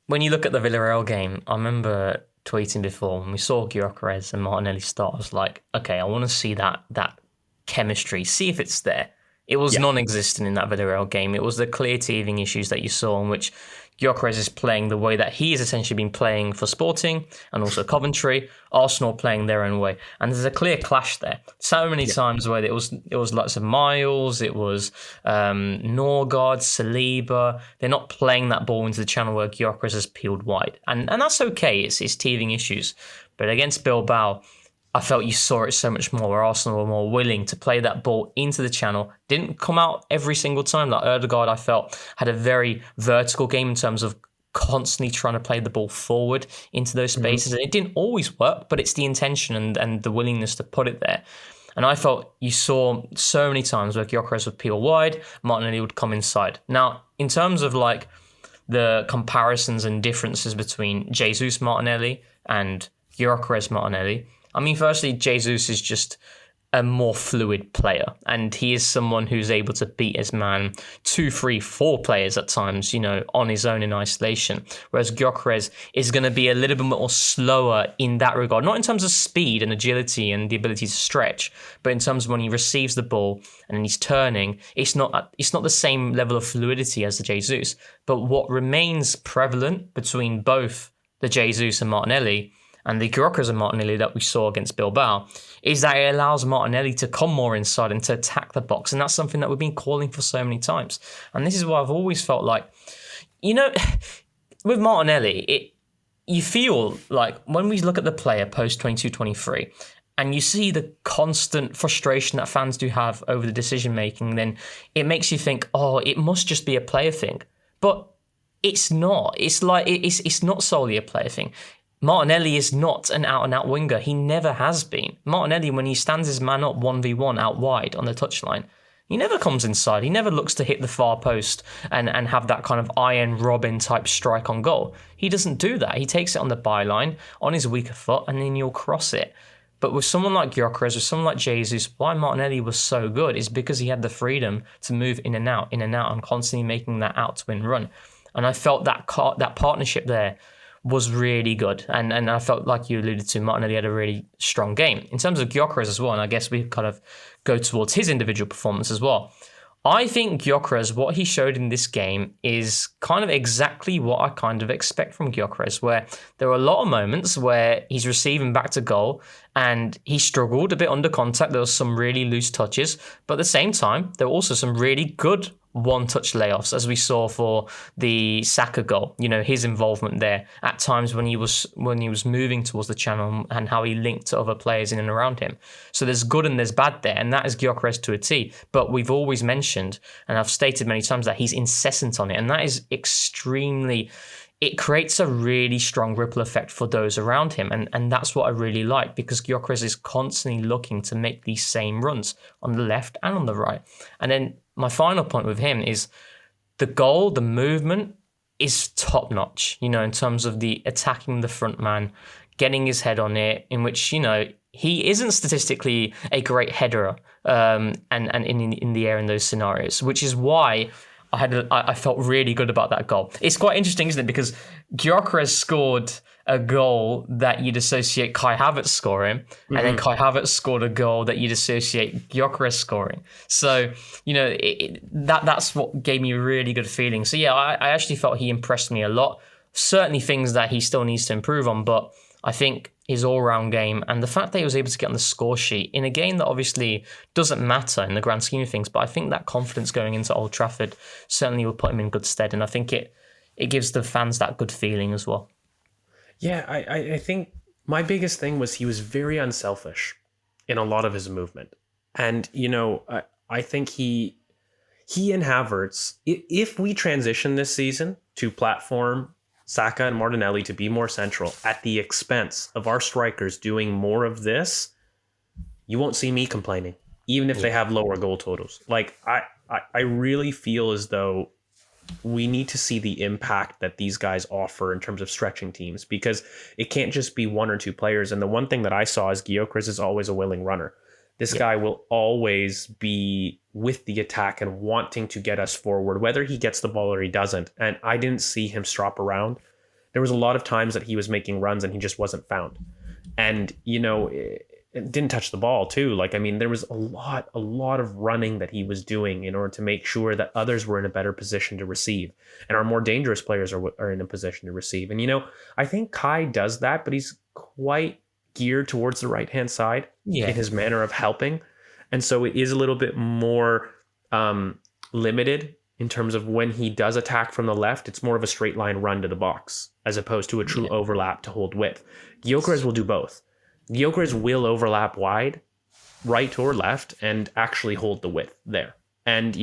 when you look at the Villarreal game, I remember tweeting before when we saw Gyökeres and Martinelli start, I was like, okay, I want to see that chemistry, see if it's there. It was non-existent in that Villarreal game. It was the clear teething issues that you saw in which Gyökeres is playing the way that he has essentially been playing for Sporting and also Coventry, Arsenal playing their own way. And there's a clear clash there. So many times where it was lots of Miles, it was Norgard, Saliba. They're not playing that ball into the channel where Gyökeres has peeled wide. And that's okay, it's teething issues. But against Bilbao, I felt you saw it so much more, where Arsenal were more willing to play that ball into the channel. Didn't come out every single time. Like Ødegaard, I felt, had a very vertical game in terms of constantly trying to play the ball forward into those spaces. And it didn't always work, but it's the intention and the willingness to put it there. And I felt you saw so many times where Gyökeres would peel wide, Martinelli would come inside. Now, in terms of like the comparisons and differences between Jesus Martinelli and Gyökeres Martinelli, I mean, firstly, Jesus is just a more fluid player, and he is someone who's able to beat his man 2, 3, 4 players at times, on his own in isolation. Whereas Gyökeres is going to be a little bit more slower in that regard, not in terms of speed and agility and the ability to stretch, but in terms of when he receives the ball and then he's turning, it's not the same level of fluidity as the Jesus. But what remains prevalent between both the Jesus and Martinelli and the Gyökeres and Martinelli that we saw against Bilbao is that it allows Martinelli to come more inside and to attack the box. And that's something that we've been calling for so many times. And this is why I've always felt like, with Martinelli, you feel like when we look at the player post 22-23 and you see the constant frustration that fans do have over the decision making, then it makes you think, oh, it must just be a player thing. But it's not. It's like it's not solely a player thing. Martinelli is not an out-and-out winger. He never has been. Martinelli, when he stands his man up 1v1 out wide on the touchline, he never comes inside. He never looks to hit the far post and have that kind of Iron Robin type strike on goal. He doesn't do that. He takes it on the byline, on his weaker foot, and then you'll cross it. But with someone like Gyökeres, with someone like Jesus, why Martinelli was so good is because he had the freedom to move in and out, and constantly making that out-to-win run. And I felt that partnership there was really good. And I felt like you alluded to, Martinelli had a really strong game. In terms of Gyökeres as well, and I guess we kind of go towards his individual performance as well. I think Gyökeres, what he showed in this game is kind of exactly what I kind of expect from Gyökeres, where there are a lot of moments where he's receiving back to goal and he struggled a bit under contact. There was some really loose touches, but at the same time, there were also some really good one-touch layoffs, as we saw for the Saka goal. His involvement there at times when he was moving towards the channel and how he linked to other players in and around him. So there's good and there's bad there, and that is Gyökeres to a T. But we've always mentioned, and I've stated many times, that he's incessant on it, and that is extremely. It creates a really strong ripple effect for those around him. And that's what I really like, because Gyökeres is constantly looking to make these same runs on the left and on the right. And then my final point with him is the goal, the movement is top notch, in terms of the attacking the front man, getting his head on it, in which, he isn't statistically a great header and in the air in those scenarios, which is why I felt really good about that goal. It's quite interesting, isn't it? Because Gyökeres scored a goal that you'd associate Kai Havertz scoring, and then Kai Havertz scored a goal that you'd associate Gyökeres scoring. So, that's what gave me a really good feeling. So, yeah, I actually felt he impressed me a lot. Certainly things that he still needs to improve on, but I think his all-round game and the fact that he was able to get on the score sheet in a game that obviously doesn't matter in the grand scheme of things, but I think that confidence going into Old Trafford certainly will put him in good stead, and I think it gives the fans that good feeling as well. Yeah, I think my biggest thing was he was very unselfish in a lot of his movement. And, I think he and Havertz, if we transition this season to platform Saka and Martinelli to be more central at the expense of our strikers doing more of this, you won't see me complaining, even if they have lower goal totals. Like, I really feel as though we need to see the impact that these guys offer in terms of stretching teams, because it can't just be one or two players. And the one thing that I saw is Gyökeres is always a willing runner. This guy will always be with the attack and wanting to get us forward, whether he gets the ball or he doesn't. And I didn't see him strop around. There was a lot of times that he was making runs and he just wasn't found. And, it didn't touch the ball too. There was a lot of running that he was doing in order to make sure that others were in a better position to receive. And our more dangerous players are in a position to receive. And, I think Kai does that, but he's quite geared towards the right-hand side in his manner of helping. And so it is a little bit more limited in terms of when he does attack from the left. It's more of a straight line run to the box as opposed to a true overlap to hold width. Gyökeres will do both. Gyökeres will overlap wide, right or left, and actually hold the width there. And,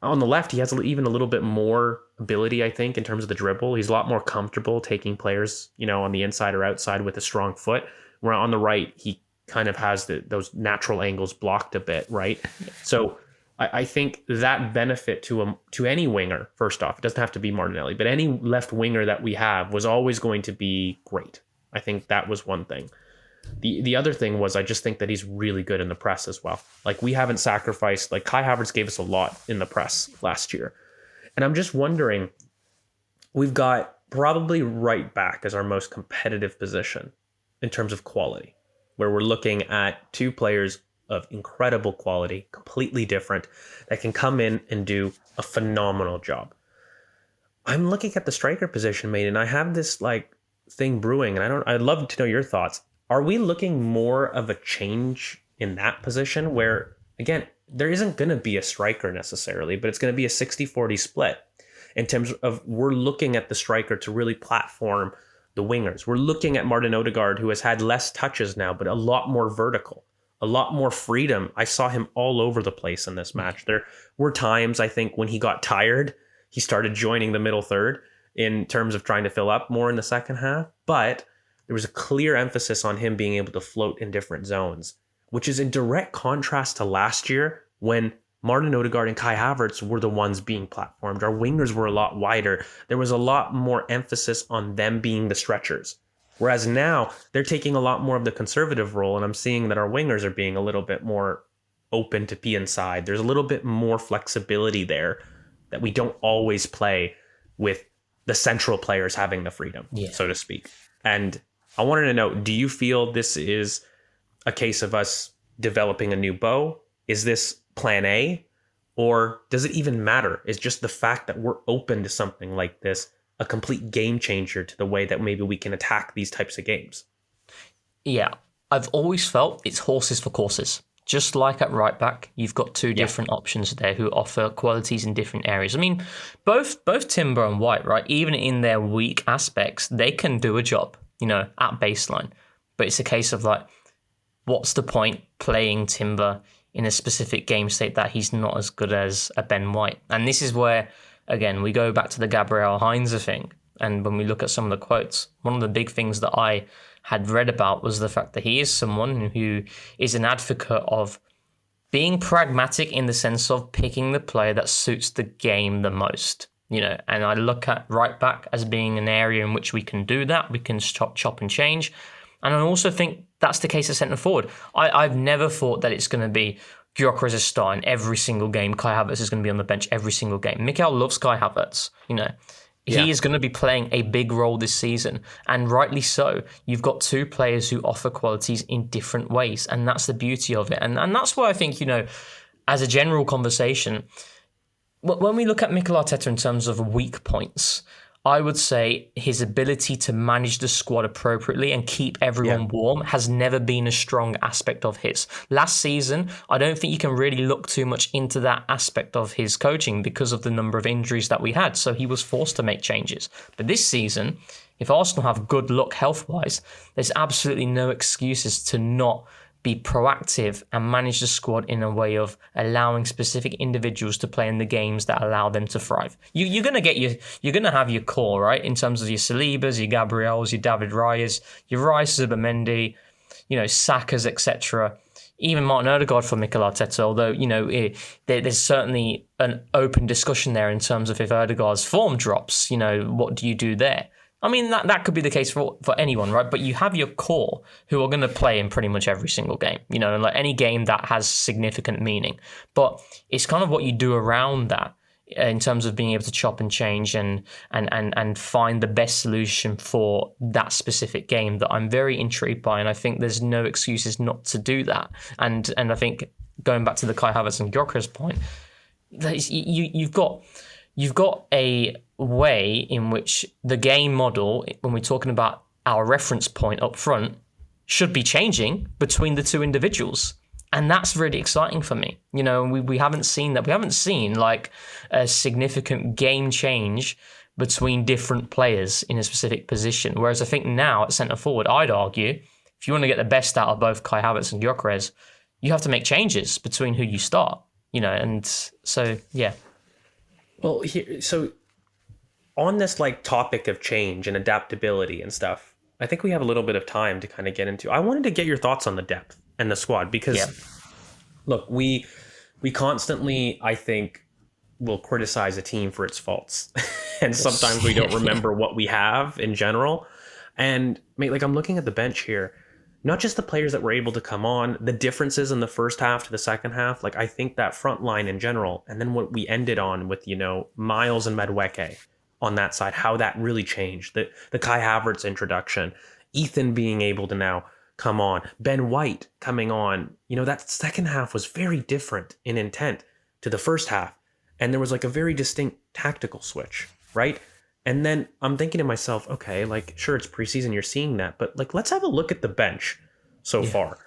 on the left, he has even a little bit more ability, I think, in terms of the dribble. He's a lot more comfortable taking players, on the inside or outside with a strong foot. Where on the right, he kind of has those natural angles blocked a bit, right? So I think that benefit to any winger, first off, it doesn't have to be Martinelli, but any left winger that we have was always going to be great. I think that was one thing. The other thing was I just think that he's really good in the press as well. Like we haven't sacrificed, like Kai Havertz gave us a lot in the press last year. And I'm just wondering, we've got probably right back as our most competitive position in terms of quality, where we're looking at two players of incredible quality, completely different, that can come in and do a phenomenal job. I'm looking at the striker position, mate, and I have this like thing brewing, and I'd love to know your thoughts. Are we looking more of a change in that position where, again, there isn't going to be a striker necessarily, but it's going to be a 60-40 split in terms of we're looking at the striker to really platform the wingers. We're looking at Martin Odegaard, who has had less touches now, but a lot more vertical, a lot more freedom. I saw him all over the place in this match. There were times, I think, when he got tired, he started joining the middle third in terms of trying to fill up more in the second half. But there was a clear emphasis on him being able to float in different zones, which is in direct contrast to last year when Martin Odegaard and Kai Havertz were the ones being platformed. Our wingers were a lot wider. There was a lot more emphasis on them being the stretchers. Whereas now they're taking a lot more of the conservative role, and I'm seeing that our wingers are being a little bit more open to be inside. There's a little bit more flexibility there that we don't always play with the central players having the freedom, so to speak. And I wanted to know, do you feel this is a case of us developing a new bow? Is this plan A? Or does it even matter? Is just the fact that we're open to something like this a complete game changer to the way that maybe we can attack these types of games? Yeah, I've always felt it's horses for courses. Just like at right back, you've got two different options there who offer qualities in different areas. I mean, both Timber and White, right, even in their weak aspects, they can do a job, at baseline. But it's a case of like, what's the point playing Timber in a specific game state that he's not as good as a Ben White? And this is where, again, we go back to the Gabriel Heinze thing. And when we look at some of the quotes, one of the big things that I had read about was the fact that he is someone who is an advocate of being pragmatic in the sense of picking the player that suits the game the most. And I look at right back as being an area in which we can do that. We can chop and change. And I also think that's the case at centre forward. I've never thought that it's going to be Gyökeres is starting every single game. Kai Havertz is going to be on the bench every single game. Mikel loves Kai Havertz. He is going to be playing a big role this season, and rightly so. You've got two players who offer qualities in different ways, and that's the beauty of it. And that's why I think, as a general conversation, when we look at Mikel Arteta in terms of weak points, I would say his ability to manage the squad appropriately and keep everyone warm has never been a strong aspect of his. Last season, I don't think you can really look too much into that aspect of his coaching because of the number of injuries that we had. So he was forced to make changes. But this season, if Arsenal have good luck health-wise, there's absolutely no excuses to not be proactive and manage the squad in a way of allowing specific individuals to play in the games that allow them to thrive. You're going to have your core, right? In terms of your Salibas, your Gabriels, your David Rayas, your Rice, Zubimendi, Sakas, etc. Even Martin Odegaard for Mikel Arteta, although, there's certainly an open discussion there in terms of if Odegaard's form drops, what do you do there? I mean, that could be the case for anyone, right? But you have your core who are going to play in pretty much every single game, like any game that has significant meaning. But it's kind of what you do around that in terms of being able to chop and change and find the best solution for that specific game that I'm very intrigued by. And I think there's no excuses not to do that. And I think going back to the Kai Havertz and Gyökeres point, you've got a way in which the game model, when we're talking about our reference point up front, should be changing between the two individuals. And that's really exciting for me. We haven't seen that. We haven't seen like a significant game change between different players in a specific position. Whereas I think now at centre forward, I'd argue, if you want to get the best out of both Kai Havertz and Gyökeres, you have to make changes between who you start, and so, yeah. Well, so on this topic of change and adaptability and stuff, I think we have a little bit of time to kind of get into. I wanted to get your thoughts on the depth and the squad because, look, we constantly, I think, will criticize a team for its faults, and sometimes we don't remember what we have in general. And mate, I'm looking at the bench here. not just the players that were able to come on, the differences in the first half to the second half. Like, I think that front line in general, and then what we ended on with, Miles and Madueke on that side, how that really changed. The Kai Havertz introduction, Ethan being able to now come on, Ben White coming on. That second half was very different in intent to the first half. And there was like a very distinct tactical switch, right? And then I'm thinking to myself, okay, like, sure, it's preseason, you're seeing that, but like, let's have a look at the bench so far.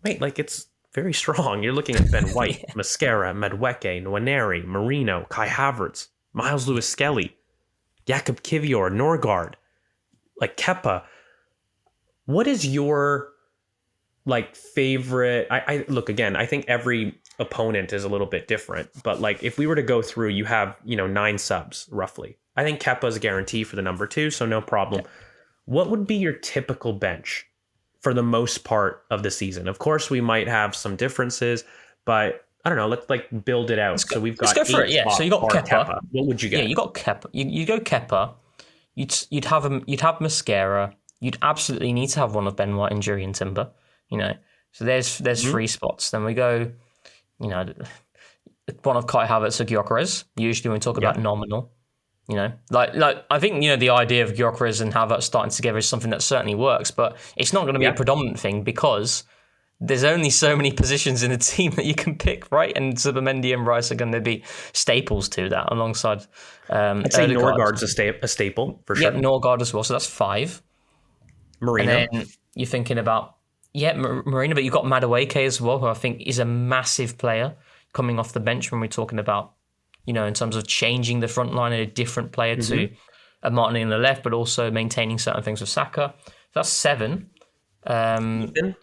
Mate, like, it's very strong. You're looking at Ben White, Mascara, Madueke, Nwaneri, Marino, Kai Havertz, Miles Lewis-Skelly, Jakub Kivior, Norgard, like Kepa. What is your like favorite? I look, again, I think every opponent is a little bit different, but like, if we were to go through, you have 9 subs roughly. I think Kepa's a guarantee for the number 2, so no problem. Yeah. What would be your typical bench for the most part of the season? Of course, we might have some differences, but I don't know. Let's like build it out. So we've got. Let's go for it. Yeah. So you got Kepa. What would you get? Yeah, you got Kepa. You go Kepa. You'd have Mascara. You'd absolutely need to have one of Ben White and Jurriën Timber. So there's 3 spots. Then we go, one of Kai Havertz or Gyökeres. Usually when we talk about nominal, like I think the idea of Gyökeres and Havertz starting together is something that certainly works, but it's not going to be a predominant thing because there's only so many positions in a team that you can pick, right? And Zubimendi and Rice are going to be staples to that alongside. I'd say Norgard's a staple for sure. Yeah, Norgard as well. So that's 5. Marino. And then you're thinking about Marino, but you've got Madueke as well, who I think is a massive player coming off the bench when we're talking about, in terms of changing the front line and a different player to a Martinelli on the left, but also maintaining certain things with Saka. So that's 7. Ethan?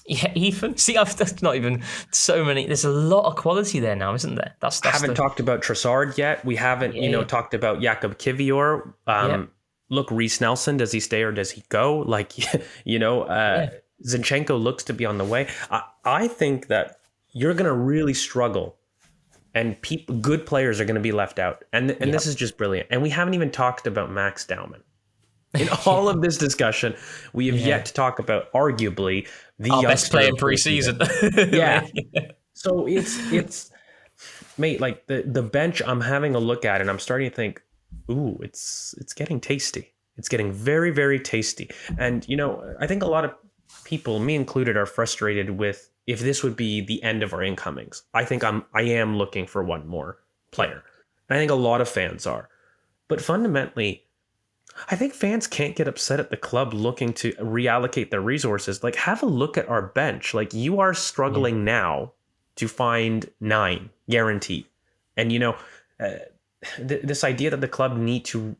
Yeah, Ethan. See, that's not even so many. There's a lot of quality there now, isn't there? That's haven't talked about Trossard yet. We haven't, talked about Jakub Kivior. Look, Reece Nelson, does he stay or does he go? Like, Zinchenko looks to be on the way. I think that you're going to really struggle, and good players are going to be left out. And this is just brilliant. And we haven't even talked about Max Dowman. In all of this discussion, we have yet to talk about arguably our best player in preseason. Yeah. So it's mate, like the bench I'm having a look at, and I'm starting to think, ooh, it's getting tasty. It's getting very, very tasty. And, I think a lot of people, me included, are frustrated with if this would be the end of our incomings. I think I am looking for one more player. And I think a lot of fans are. But fundamentally, I think fans can't get upset at the club looking to reallocate their resources. Like, have a look at our bench. Like, you are struggling now to find 9 guaranteed. And, this idea that the club need to,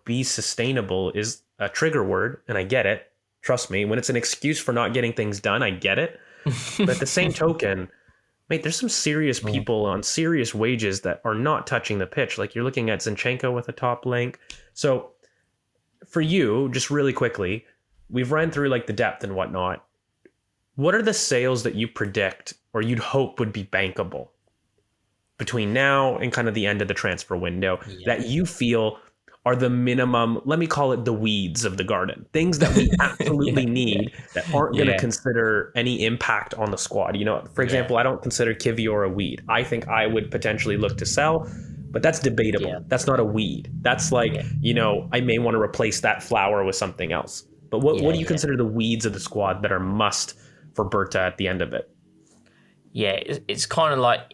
be sustainable is a trigger word, and I get it. Trust me, when it's an excuse for not getting things done, I get it. But at the same token, mate, there's some serious people on serious wages that are not touching the pitch. Like, you're looking at Zinchenko with a top link. So for you, just really quickly, we've run through like the depth and whatnot. What are the sales that you predict or you'd hope would be bankable between now and kind of the end of the transfer window that you feel are the minimum, let me call it the weeds of the garden, things that we absolutely need that aren't going to consider any impact on the squad? For example, I don't consider Kivior a weed. I think I would potentially look to sell, but that's debatable. Yeah. That's not a weed. That's like, I may want to replace that flower with something else. But what do you consider the weeds of the squad that are must for Berta at the end of it? Yeah, it's kind of like,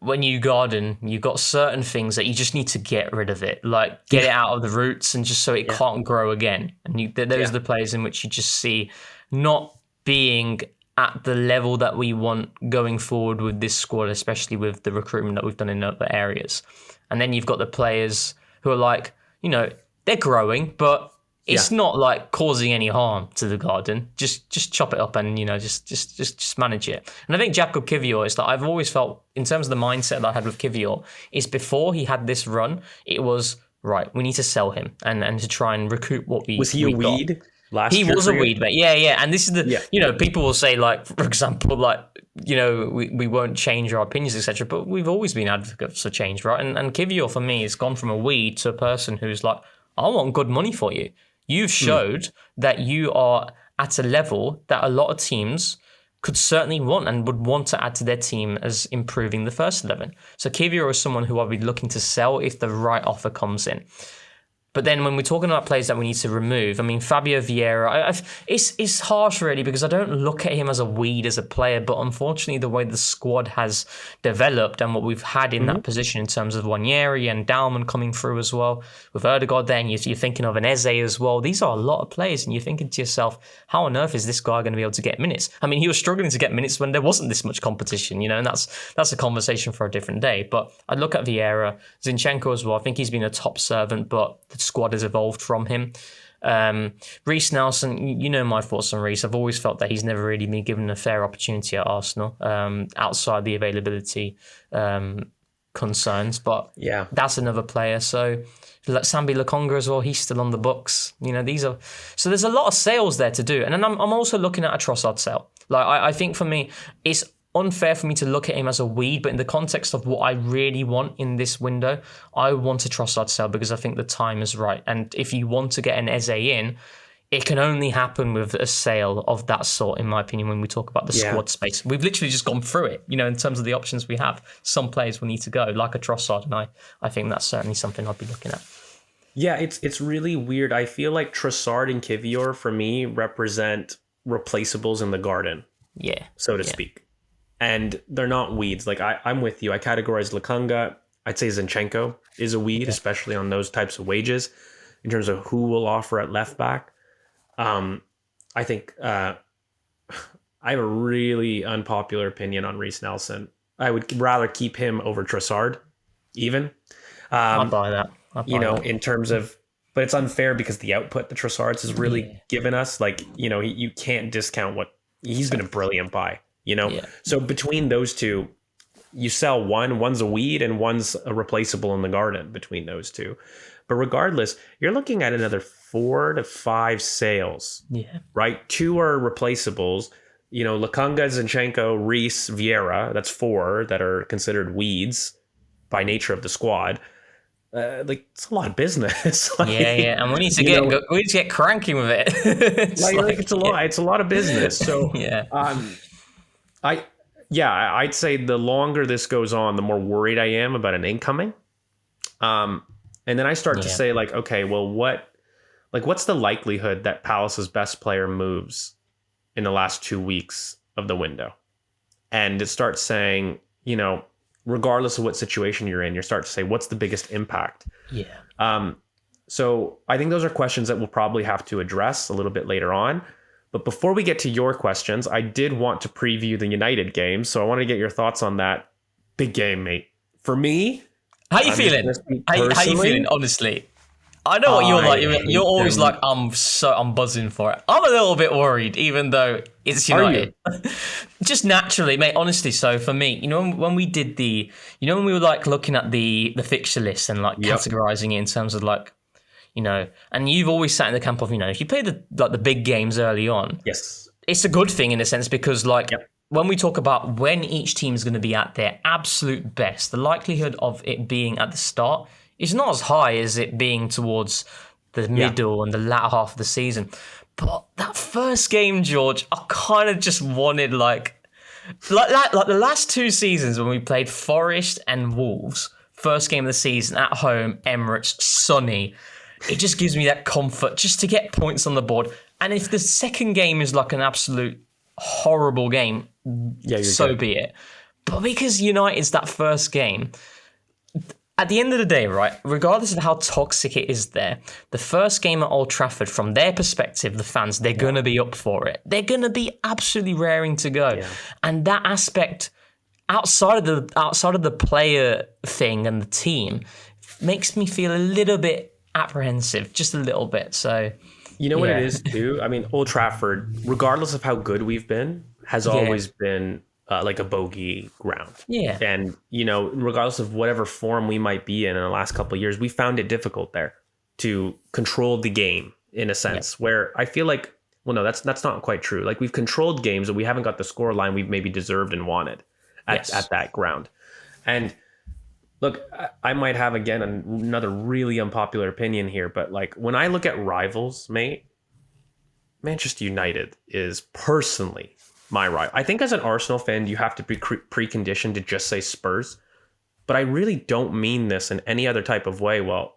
when you garden, you've got certain things that you just need to get rid of it, like get it out of the roots and just so it can't grow again. And those are the players in which you just see not being at the level that we want going forward with this squad, especially with the recruitment that we've done in other areas. And then you've got the players who are like, they're growing, but it's not like causing any harm to the garden. Just chop it up and just manage it. And I think Jakub Kivior is like, I've always felt in terms of the mindset that I had with Kivior is before he had this run, it was right. We need to sell him and to try and recoup what we was he we a got. weed last year? He was a weed, mate. Yeah. And this is the people will say like, for example, like we won't change our opinions, etc. But we've always been advocates for change, right? And Kivior for me has gone from a weed to a person who's like, I want good money for you. You've showed that you are at a level that a lot of teams could certainly want and would want to add to their team as improving the first 11. So Kivior is someone who I'll be looking to sell if the right offer comes in. But then when we're talking about players that we need to remove, I mean, Fabio Vieira, it's harsh really because I don't look at him as a weed as a player, but unfortunately the way the squad has developed and what we've had in that position in terms of Wanyeri and Dalman coming through as well, with Erdegaard then, you're thinking of an Eze as well. These are a lot of players and you're thinking to yourself, how on earth is this guy going to be able to get minutes? I mean, he was struggling to get minutes when there wasn't this much competition, and that's a conversation for a different day. But I look at Vieira, Zinchenko as well. I think he's been a top servant, but the squad has evolved from him. Reece Nelson, my thoughts on Reece. I've always felt that he's never really been given a fair opportunity at Arsenal, outside the availability concerns. But that's another player. So Sambi Lokonga as well, he's still on the books. So there's a lot of sales there to do. And then I'm also looking at a Trossard sale. Like I think for me, it's unfair for me to look at him as a weed, but in the context of what I really want in this window, I want a Trossard sell because I think the time is right. And if you want to get an Eze in, it can only happen with a sale of that sort, in my opinion, when we talk about the squad space. We've literally just gone through it, in terms of the options we have. Some players will need to go, like a Trossard, and I think that's certainly something I'd be looking at. Yeah, it's really weird. I feel like Trossard and Kivior, for me, represent replaceables in the garden, so to speak. And they're not weeds. Like I'm with you. I categorize Lokonga. I'd say Zinchenko is a weed, especially on those types of wages, in terms of who will offer at left back. I think I have a really unpopular opinion on Reece Nelson. I would rather keep him over Trossard, even. I'll buy that. In terms of, but it's unfair because the output that Trossard's has really given us. Like, you can't discount what he's been a brilliant buy. So between those two, you sell one's a weed and one's a replaceable in the garden between those two. But regardless, you're looking at another 4 to 5 sales. Right? 2 are replaceables. Lokonga, Zinchenko, Reece, Vieira. That's 4 that are considered weeds by nature of the squad. It's a lot of business. And we need to get cranking with it. It's a lot of business. So I'd say the longer this goes on, the more worried I am about an incoming. And then I start to say, okay, well, what's the likelihood that Palace's best player moves in the last 2 weeks of the window? And it starts saying, regardless of what situation you're in, you start to say, what's the biggest impact? So I think those are questions that we'll probably have to address a little bit later on. But before we get to your questions, I did want to preview the United game. So I want to get your thoughts on that big game, mate. For me, how you feeling? How you feeling? Honestly, I know what you're like. You're always like, I'm buzzing for it. I'm a little bit worried, even though it's United. Just naturally, mate. Honestly, so for me, when we did when we were looking at the fixture list and categorizing it in terms of and you've always sat in the camp of, if you play the big games early on, it's a good thing in a sense because when we talk about when each team is going to be at their absolute best, the likelihood of it being at the start is not as high as it being towards the middle and the latter half of the season. But that first game, George, I kind of just wanted like the last 2 seasons when we played Forest and Wolves, first game of the season at home, Emirates, sunny. It just gives me that comfort just to get points on the board. And if the second game is like an absolute horrible game, so be it. But because United's that first game, at the end of the day, right, regardless of how toxic it is there, the first game at Old Trafford, from their perspective, the fans, they're going to be up for it. They're going to be absolutely raring to go. Yeah. And that aspect, outside of the player thing and the team, makes me feel a little bit apprehensive, just a little bit. So what it is too? I mean, Old Trafford, regardless of how good we've been, has always been like a bogey ground. And regardless of whatever form we might be in the last couple of years, we found it difficult there to control the game in a sense where I feel like, well, no, that's not quite true. Like, we've controlled games and we haven't got the score line we've maybe deserved and wanted at that ground. And look, I might have, again, another really unpopular opinion here, but when I look at rivals, mate, Manchester United is personally my rival. I think as an Arsenal fan, you have to be preconditioned to just say Spurs. But I really don't mean this in any other type of way. Well,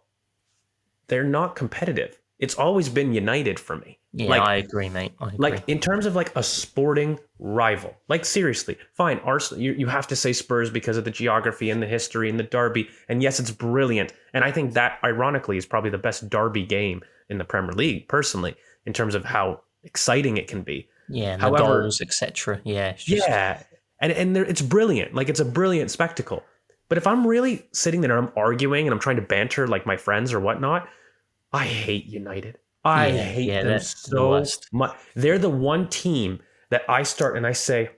they're not competitive. It's always been United for me. Yeah, I agree, mate. I agree. Like in terms of like a sporting rival, like seriously, fine. Arsenal, you have to say Spurs because of the geography and the history and the derby. And yes, it's brilliant. And I think that ironically is probably the best derby game in the Premier League, personally, in terms of how exciting it can be. Yeah, and the goals, etc. Yeah. And it's brilliant. Like it's a brilliant spectacle. But if I'm really sitting there and I'm arguing and I'm trying to banter like my friends or whatnot, I hate United. I hate them so much. They're the one team that I start and I say,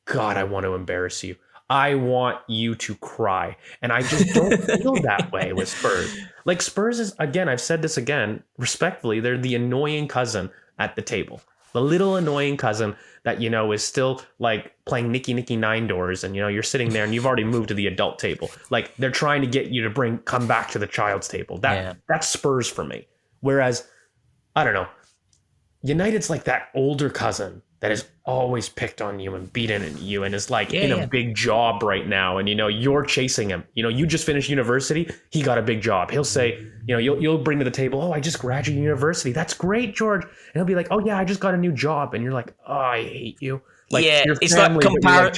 God, I want to embarrass you. I want you to cry. And I just don't feel that way with Spurs. Like Spurs is, again, I've said this again, respectfully, they're the annoying cousin at the table. The little annoying cousin that, you know, is still like playing Nicky Nine Doors. And, you know, you're sitting there and you've already moved to the adult table. Like they're trying to get you to come back to the child's table. That's Spurs for me. Whereas, I don't know, United's like that older cousin that is always picked on you and beaten at you and is like in a big job right now. And, you know, you're chasing him. You know, you just finished university. He got a big job. He'll say, you know, you'll bring to the table, oh, I just graduated university. That's great, George. And he'll be like, oh, yeah, I just got a new job. And you're like, oh, I hate you. Like, it's like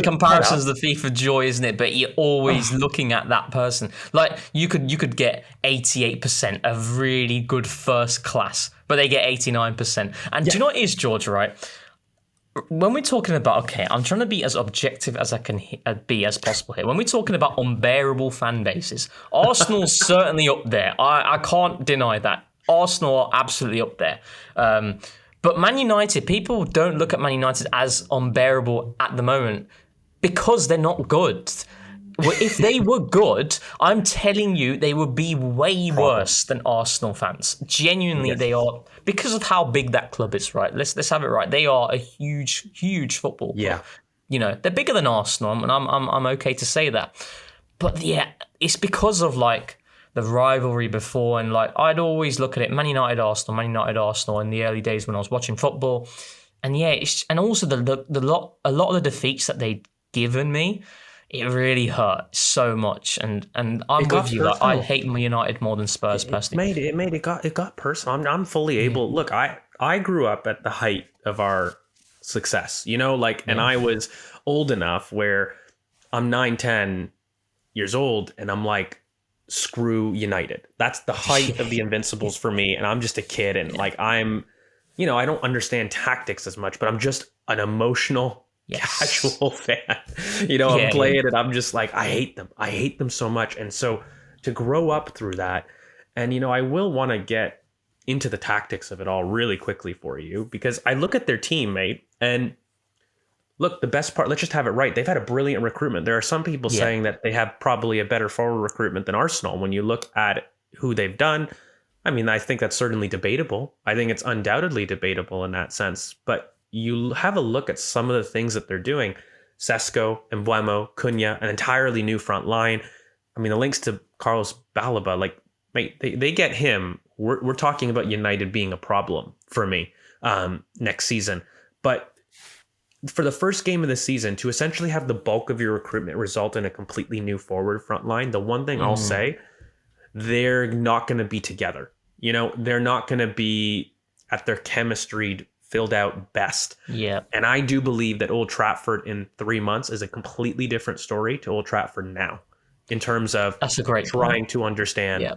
comparison's the thief of joy, isn't it? But you're always looking at that person. Like you could get 88% of really good first class, but they get 89%. And do you know what it is, George, right? When we're talking about, okay, I'm trying to be as objective as I can be as possible here. When we're talking about unbearable fan bases, Arsenal's certainly up there. I can't deny that. Arsenal are absolutely up there. But Man United, people don't look at Man United as unbearable at the moment because they're not good. If they were good, I'm telling you, they would be way worse than Arsenal fans. Genuinely, they are, because of how big that club is, right? Let's have it right. They are a huge, huge football club. Yeah. You know, they're bigger than Arsenal, and I'm okay to say that. But yeah, it's because of like the rivalry before, and like I'd always look at it, Man United, Arsenal in the early days when I was watching football. And yeah, and also a lot of the defeats that they'd given me, it really hurt so much, and I'm with you. Like, I hate Man United more than Spurs personally. It got personal. I'm fully able. Look, I grew up at the height of our success, you know, like, and I was old enough where I'm 9-10 years old, and I'm like, screw United. That's the height of the Invincibles for me, and I'm just a kid, and like I'm, you know, I don't understand tactics as much, but I'm just an emotional. Casual fan, you know, I'm playing and I'm just like, I hate them so much. And so to grow up through that, and, you know, I will want to get into the tactics of it all really quickly for you, because I look at their team, mate, and look, the best part, let's just have it right. They've had a brilliant recruitment. There are some people saying that they have probably a better forward recruitment than Arsenal. When you look at who they've done, I mean, I think that's certainly debatable. I think it's undoubtedly debatable in that sense, but you have a look at some of the things that they're doing. Sesko, Mbeumo, Cunha, an entirely new front line. I mean, the links to Carlos Balaba, like, mate, they get him. We're talking about United being a problem for me next season. But for the first game of the season, to essentially have the bulk of your recruitment result in a completely new forward front line, the one thing I'll say, they're not going to be together. You know, they're not going to be at their chemistry filled out best. Yeah. And I do believe that Old Trafford in 3 months is a completely different story to Old Trafford now, in terms of that's a great trying point. to understand,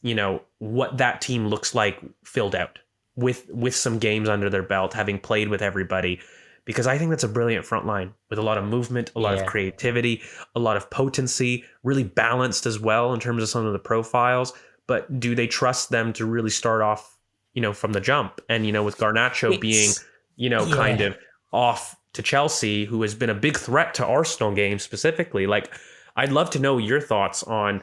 you know, what that team looks like filled out with some games under their belt, having played with everybody, because I think that's a brilliant front line with a lot of movement, a lot of creativity, a lot of potency, really balanced as well in terms of some of the profiles. But do they trust them to really start off, you know, from the jump? And, you know, with Garnacho being, you know, kind of off to Chelsea, who has been a big threat to Arsenal games specifically, like, I'd love to know your thoughts on,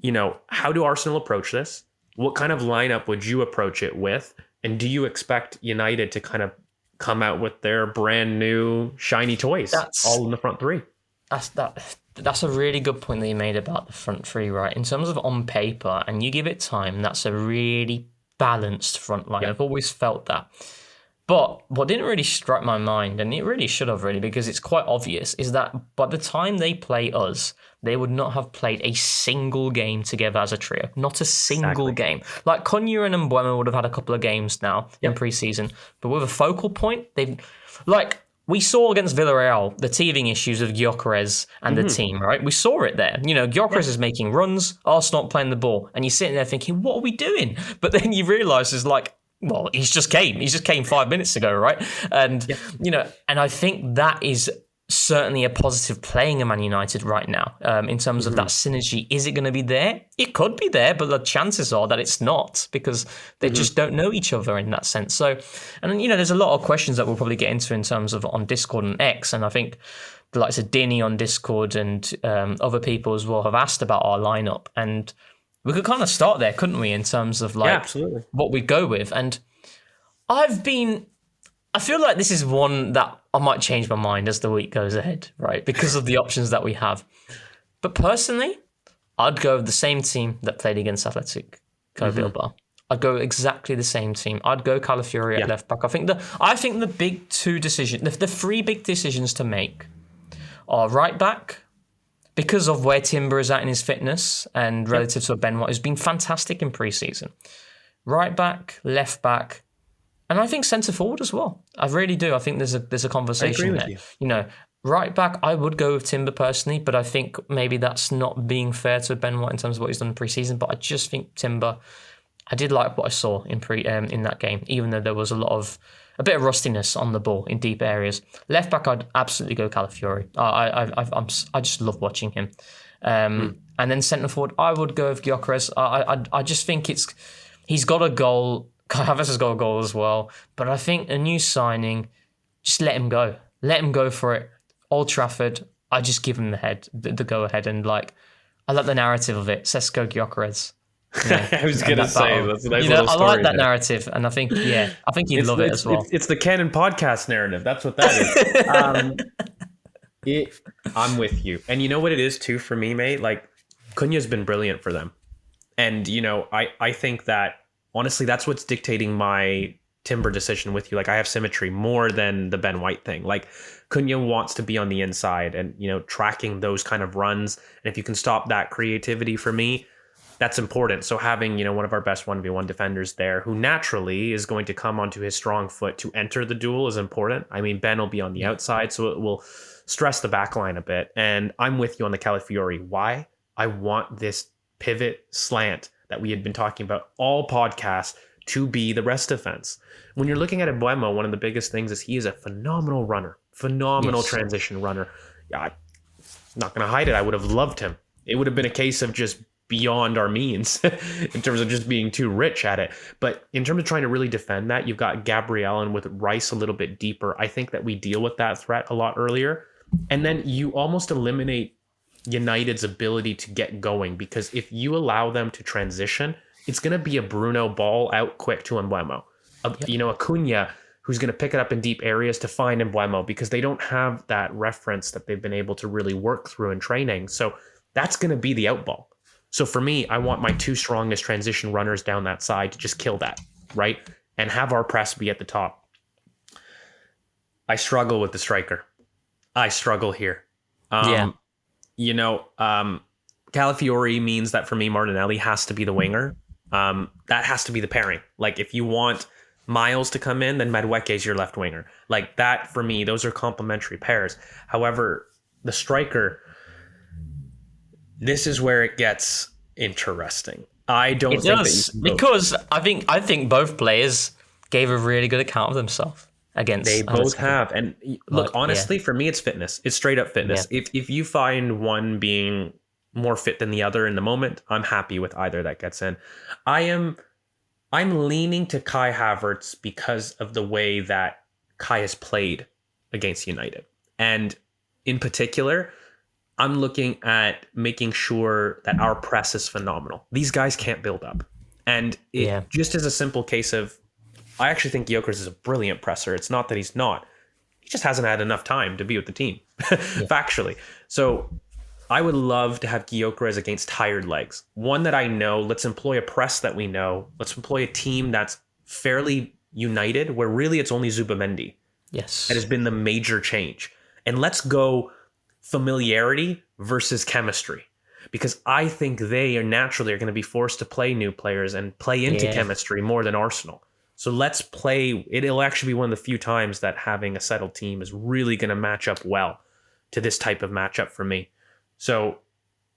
you know, how do Arsenal approach this? What kind of lineup would you approach it with? And do you expect United to kind of come out with their brand new shiny toys all in the front three? That's a really good point that you made about the front three, right? In terms of on paper, and you give it time, that's a really balanced front line. I've always felt that. But what didn't really strike my mind, and it really should have really, because it's quite obvious, is that by the time they play us, they would not have played a single game together as a trio. Not a single game. Like Cunha and Mbeumo would have had a couple of games now in pre-season, but with a focal point, we saw against Villarreal the teething issues of Gyökeres and the team, right? We saw it there. Gyökeres is making runs, Arsenal not playing the ball, and you're sitting there thinking, what are we doing? But then you realise it's like, well, he just came 5 minutes ago, right? And, and I think that is certainly a positive playing in Man United right now in terms of that synergy. Is it going to be there? It could be there, but the chances are that it's not because they just don't know each other in that sense. So, and there's a lot of questions that we'll probably get into in terms of on Discord and X. And I think the likes of Dinny on Discord and other people as well have asked about our lineup. And we could kind of start there, couldn't we, in terms of absolutely. What we go with. And I feel like this is one that I might change my mind as the week goes ahead, right? Because of the options that we have. But personally, I'd go with the same team that played against Athletic Bilbao. I'd go exactly the same team. I'd go Calafiori at left back. I think the big two decisions, the three big decisions to make are right back, because of where Timber is at in his fitness and relative to Ben White, who's been fantastic in pre-season. Right back, left back, and I think centre forward as well. I really do. I think there's a conversation there. Right back, I would go with Timber personally, but I think maybe that's not being fair to Ben White in terms of what he's done in pre-season. But I just think Timber, I did like what I saw in that game, even though there was a bit of rustiness on the ball in deep areas. Left back, I'd absolutely go Calafiori. I just love watching him. And then centre forward, I would go with Gyökeres. I just think he's got a goal. Kai Havertz has got a goal as well. But I think a new signing, just let him go. Let him go for it. Old Trafford, I just give him the go ahead. And I like the narrative of it. Sesko Gyökeres. I was going to say, that's a nice little story. I like that narrative, and I think you'd love it as well. It's the Canon podcast narrative. That's what that is. I'm with you. And you know what it is too for me, mate? Cunha's been brilliant for them. And, I think that, honestly, that's what's dictating my Timber decision with you. I have symmetry more than the Ben White thing. Cunha wants to be on the inside and, tracking those kind of runs. And if you can stop that creativity for me, that's important. So having, one of our best 1v1 defenders there who naturally is going to come onto his strong foot to enter the duel is important. I mean, Ben will be on the outside, so it will stress the back line a bit. And I'm with you on the Calafiori. Why? I want this pivot slant that we had been talking about all podcasts to be the rest defense. When you're looking at Mbeumo, one of the biggest things is he is a phenomenal runner, transition runner. I'm not going to hide it. I would have loved him. It would have been a case of just beyond our means in terms of just being too rich at it. But in terms of trying to really defend that, you've got Gabriel and with Rice a little bit deeper. I think that we deal with that threat a lot earlier. And then you almost eliminate United's ability to get going, because if you allow them to transition, it's going to be a Bruno ball out quick to Mbeumo. A Cunha who's going to pick it up in deep areas to find Mbeumo, because they don't have that reference that they've been able to really work through in training. So that's going to be the out ball. So for me, I want my two strongest transition runners down that side to just kill that, right? And have our press be at the top. I struggle with the striker. I struggle here. Calafiori means that for me, Martinelli has to be the winger. That has to be the pairing. If you want Miles to come in, then Madueke is your left winger. That, for me, those are complementary pairs. However, the striker, this is where it gets interesting. I don't think that because I think both players gave a really good account of themselves against. They both have, and look, honestly, for me, it's fitness. It's straight up fitness. Yeah. If you find one being more fit than the other in the moment, I'm happy with either that gets in. I'm leaning to Kai Havertz because of the way that Kai has played against United, and in particular, I'm looking at making sure that our press is phenomenal. These guys can't build up. And it just is a simple case of, I actually think Gyökeres is a brilliant presser. It's not that he's not. He just hasn't had enough time to be with the team, factually. So I would love to have Gyökeres against tired legs. One that I know, let's employ a press that we know. Let's employ a team that's fairly united, where really it's only Zubimendi Yes. that has been the major change. And let's go familiarity versus chemistry. Because I think they are naturally going to be forced to play new players and play into chemistry more than Arsenal. So let's play. It'll actually be one of the few times that having a settled team is really going to match up well to this type of matchup for me. So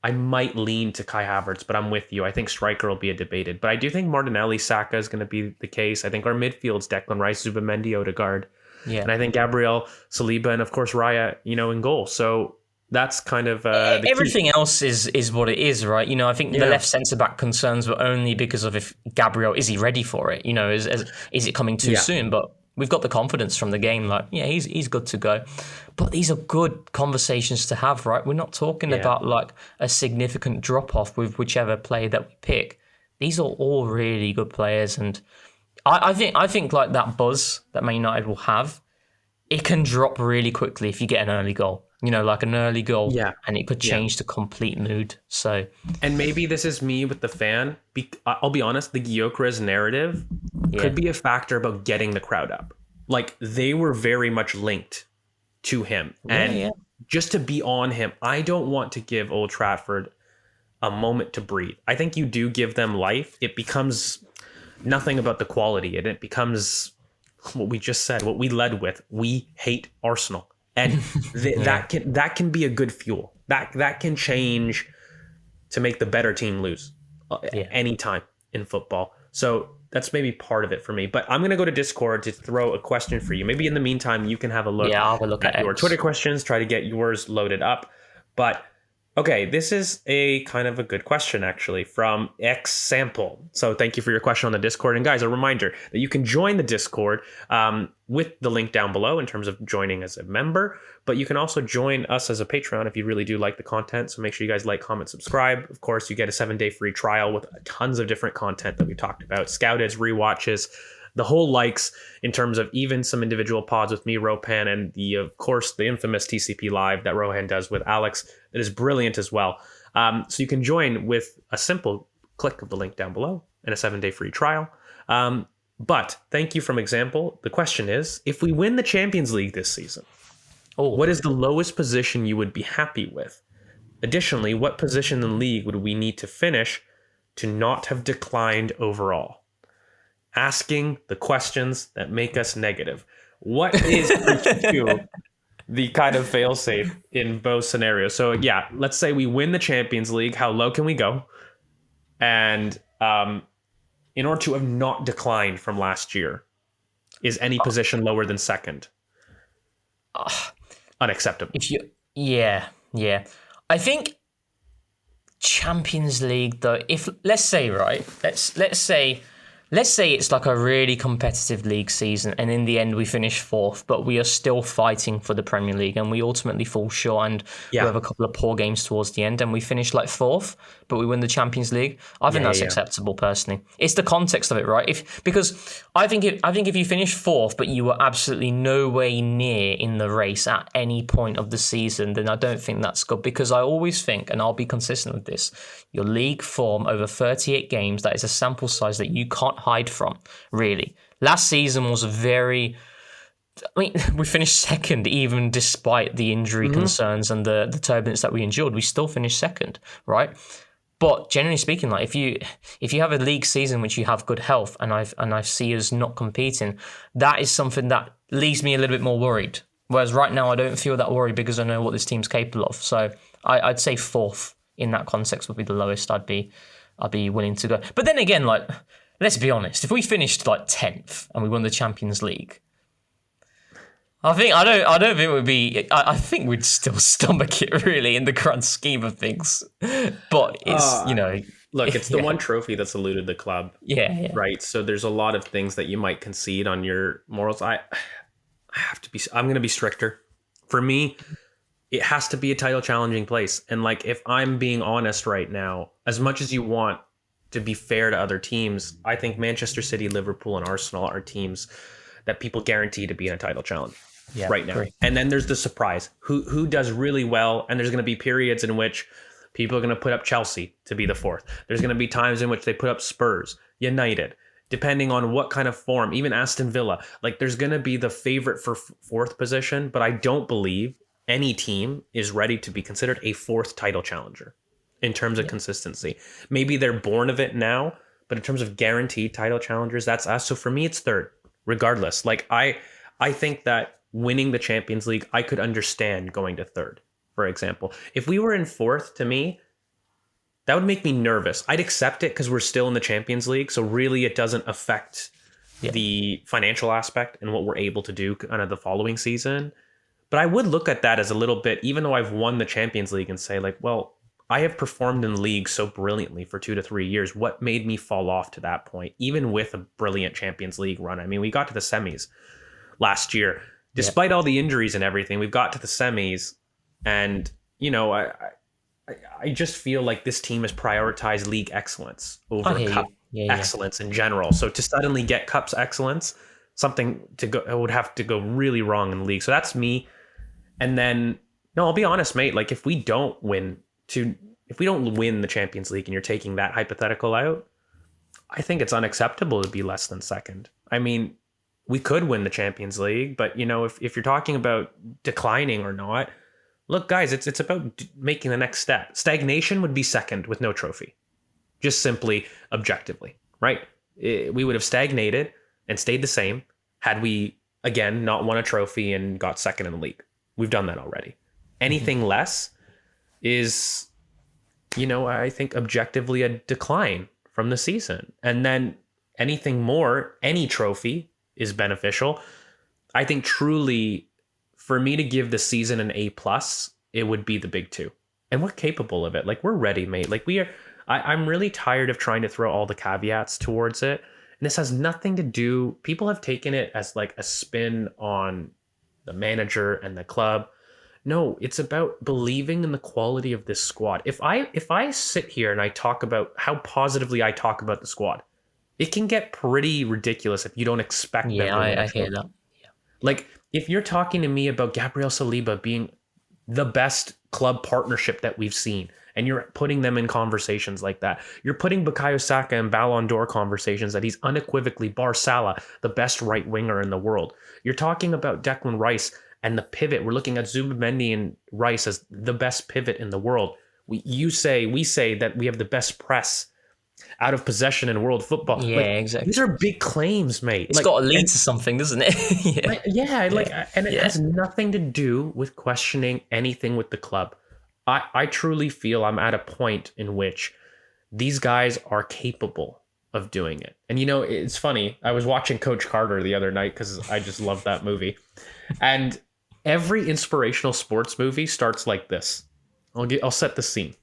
I might lean to Kai Havertz, but I'm with you. I think striker will be a debated. But I do think Martinelli, Saka is going to be the case. I think our midfield's Declan Rice, Zubimendi, Odegaard. Yeah. And I think Gabriel, Saliba, and of course Raya, in goal. So that's kind of everything key. else is what it is, right? I think the left centre back concerns were only because of if Gabriel, is he ready for it? Is it coming too soon? But we've got the confidence from the game, like he's good to go. But these are good conversations to have, right? We're not talking about like a significant drop off with whichever player that we pick. These are all really good players, and I think like that buzz that Man United will have, it can drop really quickly if you get an early goal. Like an early goal, and it could change the complete mood. So, and maybe this is me with the fan. I'll be honest, the Gyökeres narrative could be a factor about getting the crowd up. Like they were very much linked to him, and just to be on him, I don't want to give Old Trafford a moment to breathe. I think you do give them life. It becomes nothing about the quality, and it becomes what we just said, what we led with. We hate Arsenal. And that can be a good fuel. That can change to make the better team lose anytime in football. So that's maybe part of it for me. But I'm going to go to Discord to throw a question for you. Maybe in the meantime, you can have a look, I'll have a look at your Twitter questions, try to get yours loaded up. But okay, this is a kind of a good question, actually, from X Sample. So thank you for your question on the Discord. And guys, a reminder that you can join the Discord with the link down below in terms of joining as a member. But you can also join us as a Patreon if you really do like the content. So make sure you guys like, comment, subscribe. Of course, you get a 7-day free trial with tons of different content that we talked about. Scouted, rewatches, the whole likes in terms of even some individual pods with me, Ropan, and of course, the infamous TCP Live that Rohan does with Alex. That is brilliant as well. So you can join with a simple click of the link down below and a 7-day free trial. But thank you from Example. The question is, if we win the Champions League this season, what is the lowest position you would be happy with? Additionally, what position in the league would we need to finish to not have declined overall? Asking the questions that make us negative. What is for you the kind of fail-safe in both scenarios? So let's say we win the Champions League. How low can we go? And in order to have not declined from last year, is any position lower than second unacceptable? I think Champions League though. If let's say it's like a really competitive league season, and in the end we finish fourth, but we are still fighting for the Premier League, and we ultimately fall short, and we have a couple of poor games towards the end, and we finish like fourth, but we win the Champions League. I think that's acceptable personally. It's the context of it, right? Because I think if you finish fourth, but you were absolutely no way near in the race at any point of the season, then I don't think that's good. Because I always think, and I'll be consistent with this, your league form over 38 games, that is a sample size that you can't hide from, really. Last season was we finished second even despite the injury concerns and the turbulence that we endured. We still finished second, right? But generally speaking, like if you have a league season which you have good health, and I see us not competing, that is something that leaves me a little bit more worried. Whereas right now I don't feel that worried because I know what this team's capable of. So I'd say fourth in that context would be the lowest I'd be willing to go. But then again, like, let's be honest, if we finished like 10th and we won the Champions League, I don't think it would be. I think we'd still stomach it, really, in the grand scheme of things. But it's look, it's the one trophy that's eluded the club. Yeah. Right. So there's a lot of things that you might concede on your morals. I'm going to be stricter. For me, it has to be a title challenging place. And like, if I'm being honest right now, as much as you want to be fair to other teams, I think Manchester City, Liverpool, and Arsenal are teams that people guarantee to be in a title challenge. right now. Agree. And then there's the surprise. Who does really well? And there's going to be periods in which people are going to put up Chelsea to be the fourth. There's going to be times in which they put up Spurs, United, depending on what kind of form, even Aston Villa. Like there's going to be the favorite for fourth position, but I don't believe any team is ready to be considered a fourth title challenger in terms of consistency. Maybe they're born of it now, but in terms of guaranteed title challengers, that's us. So for me, it's third, regardless. Like I think that winning the Champions League, I could understand going to third, for example. If we were in fourth, to me, that would make me nervous. I'd accept it because we're still in the Champions League. So really it doesn't affect the financial aspect and what we're able to do kind of the following season. But I would look at that as a little bit, even though I've won the Champions League, and say like, well, I have performed in the league so brilliantly for 2 to 3 years. What made me fall off to that point, even with a brilliant Champions League run? I mean, we got to the semis last year. Despite all the injuries and everything, we've got to the semis. And, you know, I just feel like this team has prioritized league excellence over cup excellence in general. So to suddenly get cups excellence, something to go, it would have to go really wrong in the league. So that's me. And then, no, I'll be honest, mate. Like if we don't win the Champions League and you're taking that hypothetical out, I think it's unacceptable to be less than second. I mean, we could win the Champions League, but you know, if you're talking about declining or not, look, guys, it's about making the next step. Stagnation would be second with no trophy, just simply objectively, right? We would have stagnated and stayed the same had we, again, not won a trophy and got second in the league. We've done that already. Anything less is, you know, I think objectively a decline from the season. And then anything more, any trophy is beneficial. I think truly, for me to give the season an A+, it would be the big two. And we're capable of it. Like, we're ready, mate. Like, we are. I'm really tired of trying to throw all the caveats towards it. And this has nothing to do. People have taken it as like a spin on the manager and the club. No, it's about believing in the quality of this squad. If I sit here and I talk about how positively I talk about the squad, it can get pretty ridiculous if you don't expect them. Yeah, I hear that. Yeah. Like, if you're talking to me about Gabriel Saliba being the best club partnership that we've seen, and you're putting them in conversations like that, you're putting Bukayo Saka in Ballon d'Or conversations that he's unequivocally, bar Salah, the best right winger in the world. You're talking about Declan Rice and the pivot. We're looking at Zubimendi and Rice as the best pivot in the world. We say that we have the best press out of possession in world football. Yeah, like, exactly. These are big claims, mate. It's got to lead to something, doesn't it? It has nothing to do with questioning anything with the club. I truly feel I'm at a point in which these guys are capable of doing it. And, you know, it's funny. I was watching Coach Carter the other night because I just love that movie. And every inspirational sports movie starts like this. I'll set the scene.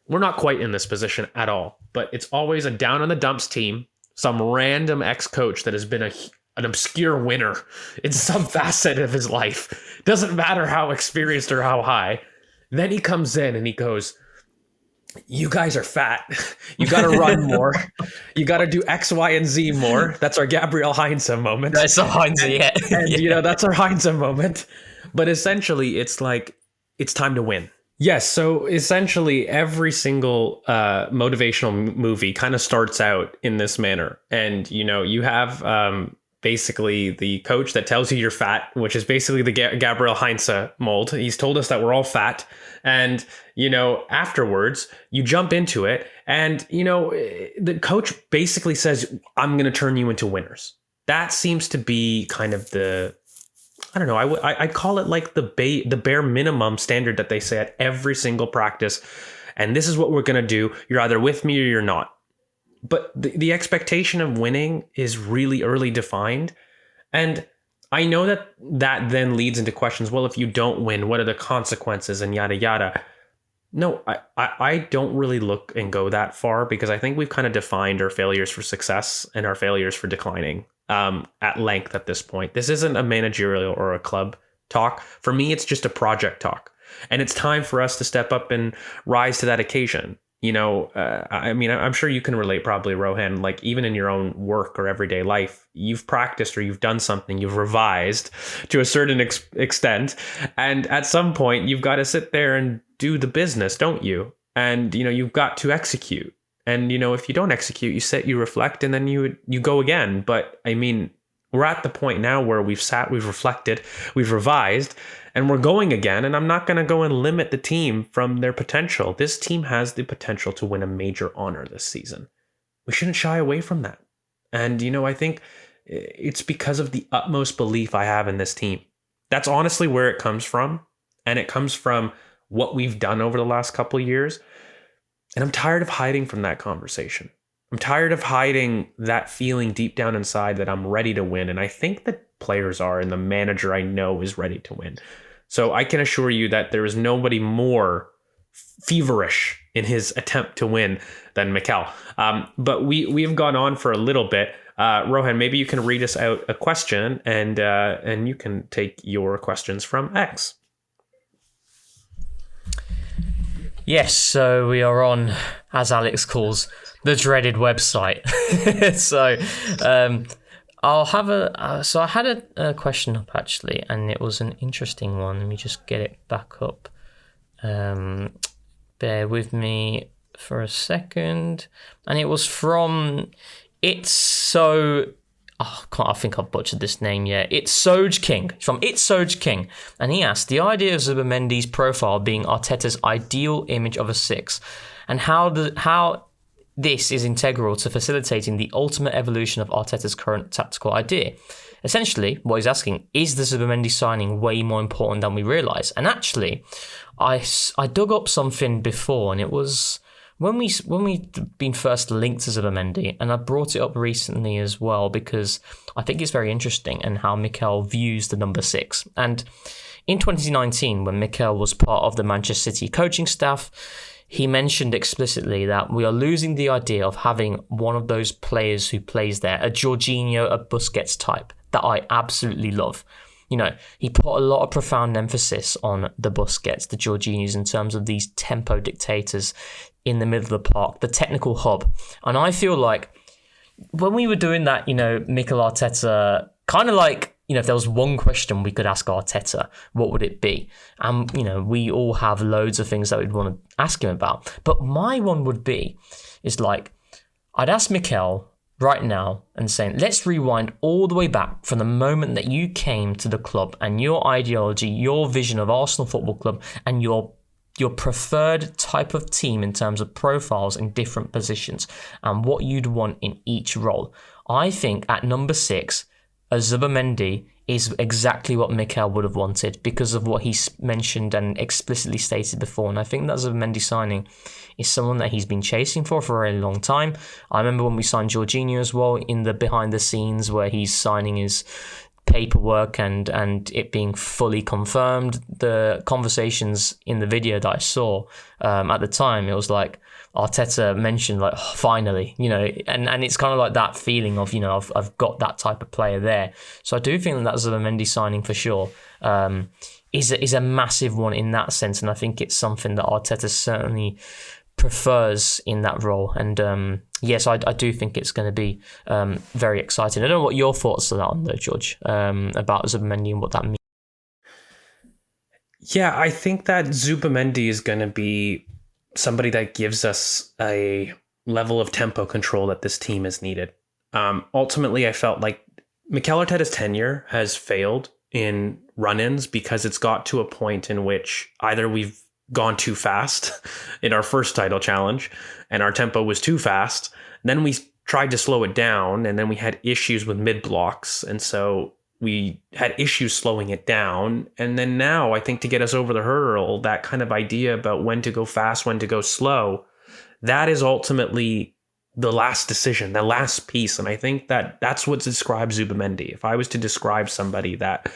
We're not quite in this position at all, but it's always a down on the dumps team, some random ex-coach that has been an obscure winner in some facet of his life. Doesn't matter how experienced or how high. Then he comes in and he goes, you guys are fat. You got to run more. You got to do X, Y, and Z more. That's our Gabriel Heinze moment. That's a Heinze, yeah. And you know, that's our Heinze moment. But essentially, it's like, it's time to win. Yes. So essentially, every single motivational movie kind of starts out in this manner. And, you know, you have basically the coach that tells you you're fat, which is basically the Gabriel Heinze mold. He's told us that we're all fat. And, you know, afterwards, you jump into it. And, you know, the coach basically says, I'm going to turn you into winners. That seems to be kind of the, I don't know, I'd call it like the bare minimum standard that they say at every single practice. And this is what we're going to do. You're either with me or you're not. But the expectation of winning is really early defined. And I know that then leads into questions. Well, if you don't win, what are the consequences and yada, yada. No, I don't really look and go that far because I think we've kind of defined our failures for success and our failures for declining at length at this point. This isn't a managerial or a club talk. For me, it's just a project talk. And it's time for us to step up and rise to that occasion. I mean, I'm sure you can relate probably, Rohan, like even in your own work or everyday life, you've practiced or you've done something, you've revised to a certain extent. And at some point, you've got to sit there and do the business, don't you? And, you've got to execute. And, if you don't execute, you sit, you reflect, and then you go again. But I mean, we're at the point now where we've sat, we've reflected, we've revised, and we're going again. And I'm not going to go and limit the team from their potential. This team has the potential to win a major honor this season. We shouldn't shy away from that. And, I think it's because of the utmost belief I have in this team. That's honestly where it comes from. And it comes from what we've done over the last couple of years. And I'm tired of hiding from that conversation. I'm tired of hiding that feeling deep down inside that I'm ready to win. And I think the players are, and the manager I know is ready to win. So I can assure you that there is nobody more feverish in his attempt to win than Mikel. But we have gone on for a little bit. Rohan, maybe you can read us out a question, and you can take your questions from X. Yes, so we are on, as Alex calls, the dreaded website. So I'll have so I had a question up actually, and it was an interesting one. Let me just get it back up. Bear with me for a second. And it was from I think I've butchered this name, yeah. It's Soj King. It's from It's Soj King. And he asked, the idea of Zubimendi's profile being Arteta's ideal image of a six, and how this is integral to facilitating the ultimate evolution of Arteta's current tactical idea. Essentially, what he's asking, is the Zubimendi signing way more important than we realise? And actually, I dug up something before, and it was when we'd been first linked to Zubimendi, and I brought it up recently as well because I think it's very interesting and how Mikel views the number six. And in 2019, when Mikel was part of the Manchester City coaching staff, he mentioned explicitly that we are losing the idea of having one of those players who plays there, a Jorginho, a Busquets type, that I absolutely love. He put a lot of profound emphasis on the Busquets, the Jorginhos, in terms of these tempo dictators in the middle of the park, the technical hub. And I feel like when we were doing that, Mikel Arteta, kind of like, if there was one question we could ask Arteta, what would it be? And, we all have loads of things that we'd want to ask him about. But my one would be, I'd ask Mikel right now and saying, let's rewind all the way back from the moment that you came to the club and your ideology, your vision of Arsenal Football Club, and your preferred type of team in terms of profiles in different positions and what you'd want in each role. I think at number 6, a Zubimendi is exactly what Mikel would have wanted because of what he's mentioned and explicitly stated before. And I think that Zubimendi signing is someone that he's been chasing for a very long time. I remember when we signed Jorginho as well, in the behind the scenes where he's signing his paperwork and it being fully confirmed. The conversations in the video that I saw at the time, it was like Arteta mentioned like, oh, finally, and it's kind of like that feeling of, I've got that type of player there. So I do think that Zubimendi signing for sure is a massive one in that sense, and I think it's something that Arteta certainly prefers in that role. And yes, I do think it's going to be very exciting. I don't know what your thoughts are on though, George, about Zubimendi and what that means. Yeah, I think that Zubimendi is going to be somebody that gives us a level of tempo control that this team is needed. Ultimately, I felt like Mikel Arteta's tenure has failed in run-ins because it's got to a point in which either we've gone too fast in our first title challenge and our tempo was too fast. Then we tried to slow it down, and then we had issues with mid blocks. And so we had issues slowing it down. And then now I think to get us over the hurdle, that kind of idea about when to go fast, when to go slow, that is ultimately the last decision, the last piece. And I think that that's what describes Zubimendi. If I was to describe somebody that,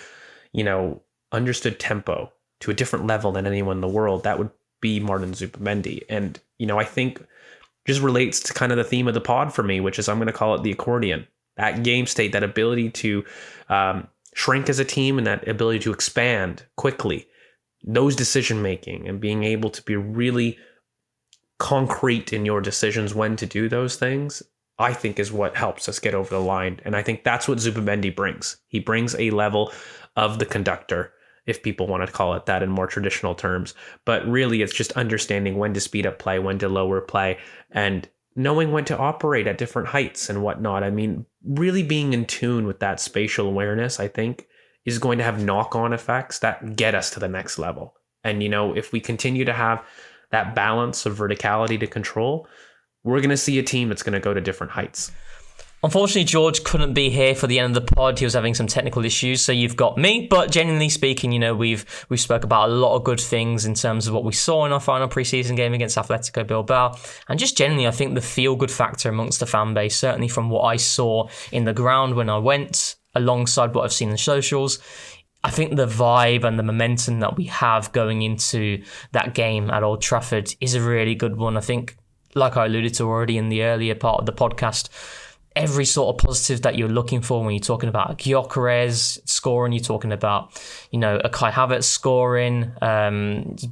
understood tempo to a different level than anyone in the world, that would be Martin Zubimendi. And, I think just relates to kind of the theme of the pod for me, which is I'm going to call it the accordion, that game state, that ability to shrink as a team and that ability to expand quickly, those decision making and being able to be really concrete in your decisions when to do those things, I think is what helps us get over the line. And I think that's what Zubimendi brings. He brings a level of the conductor, if people want to call it that in more traditional terms. But really, it's just understanding when to speed up play, when to lower play, and knowing when to operate at different heights and whatnot. I mean, really being in tune with that spatial awareness, I think, is going to have knock-on effects that get us to the next level. And, you know, if we continue to have that balance of verticality to control, we're going to see a team that's going to go to different heights. Unfortunately, George couldn't be here for the end of the pod. He was having some technical issues, so you've got me. But genuinely speaking, you know, we've spoke about a lot of good things in terms of what we saw in our final preseason game against Atletico Bilbao. And just generally, I think the feel-good factor amongst the fan base, certainly from what I saw in the ground when I went, alongside what I've seen in socials, I think the vibe and the momentum that we have going into that game at Old Trafford is a really good one. I think, like I alluded to already in the earlier part of the podcast, every sort of positive that you're looking for when you're talking about Gyökeres scoring, you're talking about, you know, a Kai Havertz scoring,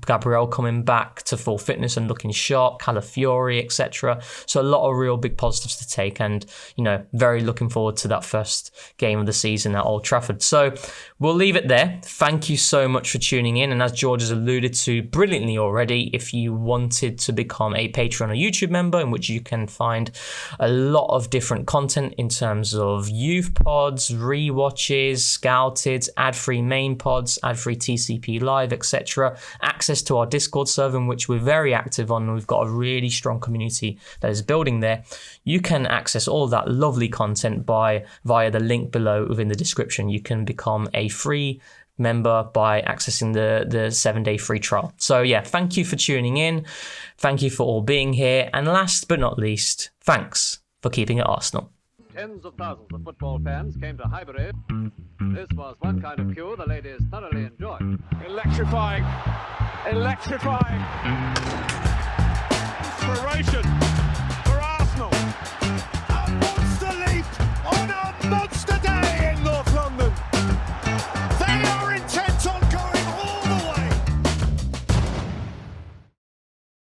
Gabriel coming back to full fitness and looking sharp, Calafiori, etc. So a lot of real big positives to take, and, you know, very looking forward to that first game of the season at Old Trafford. So we'll leave it there. Thank you so much for tuning in. And as George has alluded to brilliantly already, if you wanted to become a Patreon or YouTube member, in which you can find a lot of different content in terms of youth pods, rewatches, scouted, ad-free main pods, ad-free TCP live, etc. Access to our Discord server, in which we're very active on. We've got a really strong community that is building there. You can access all of that lovely content via the link below within the description. You can become a free member by accessing the 7-day free trial. So yeah, thank you for tuning in. Thank you for all being here. And last but not least, thanks for keeping it Arsenal. Tens of thousands of football fans came to Highbury. This was one kind of queue the ladies thoroughly enjoyed. Electrifying. Electrifying. Inspiration.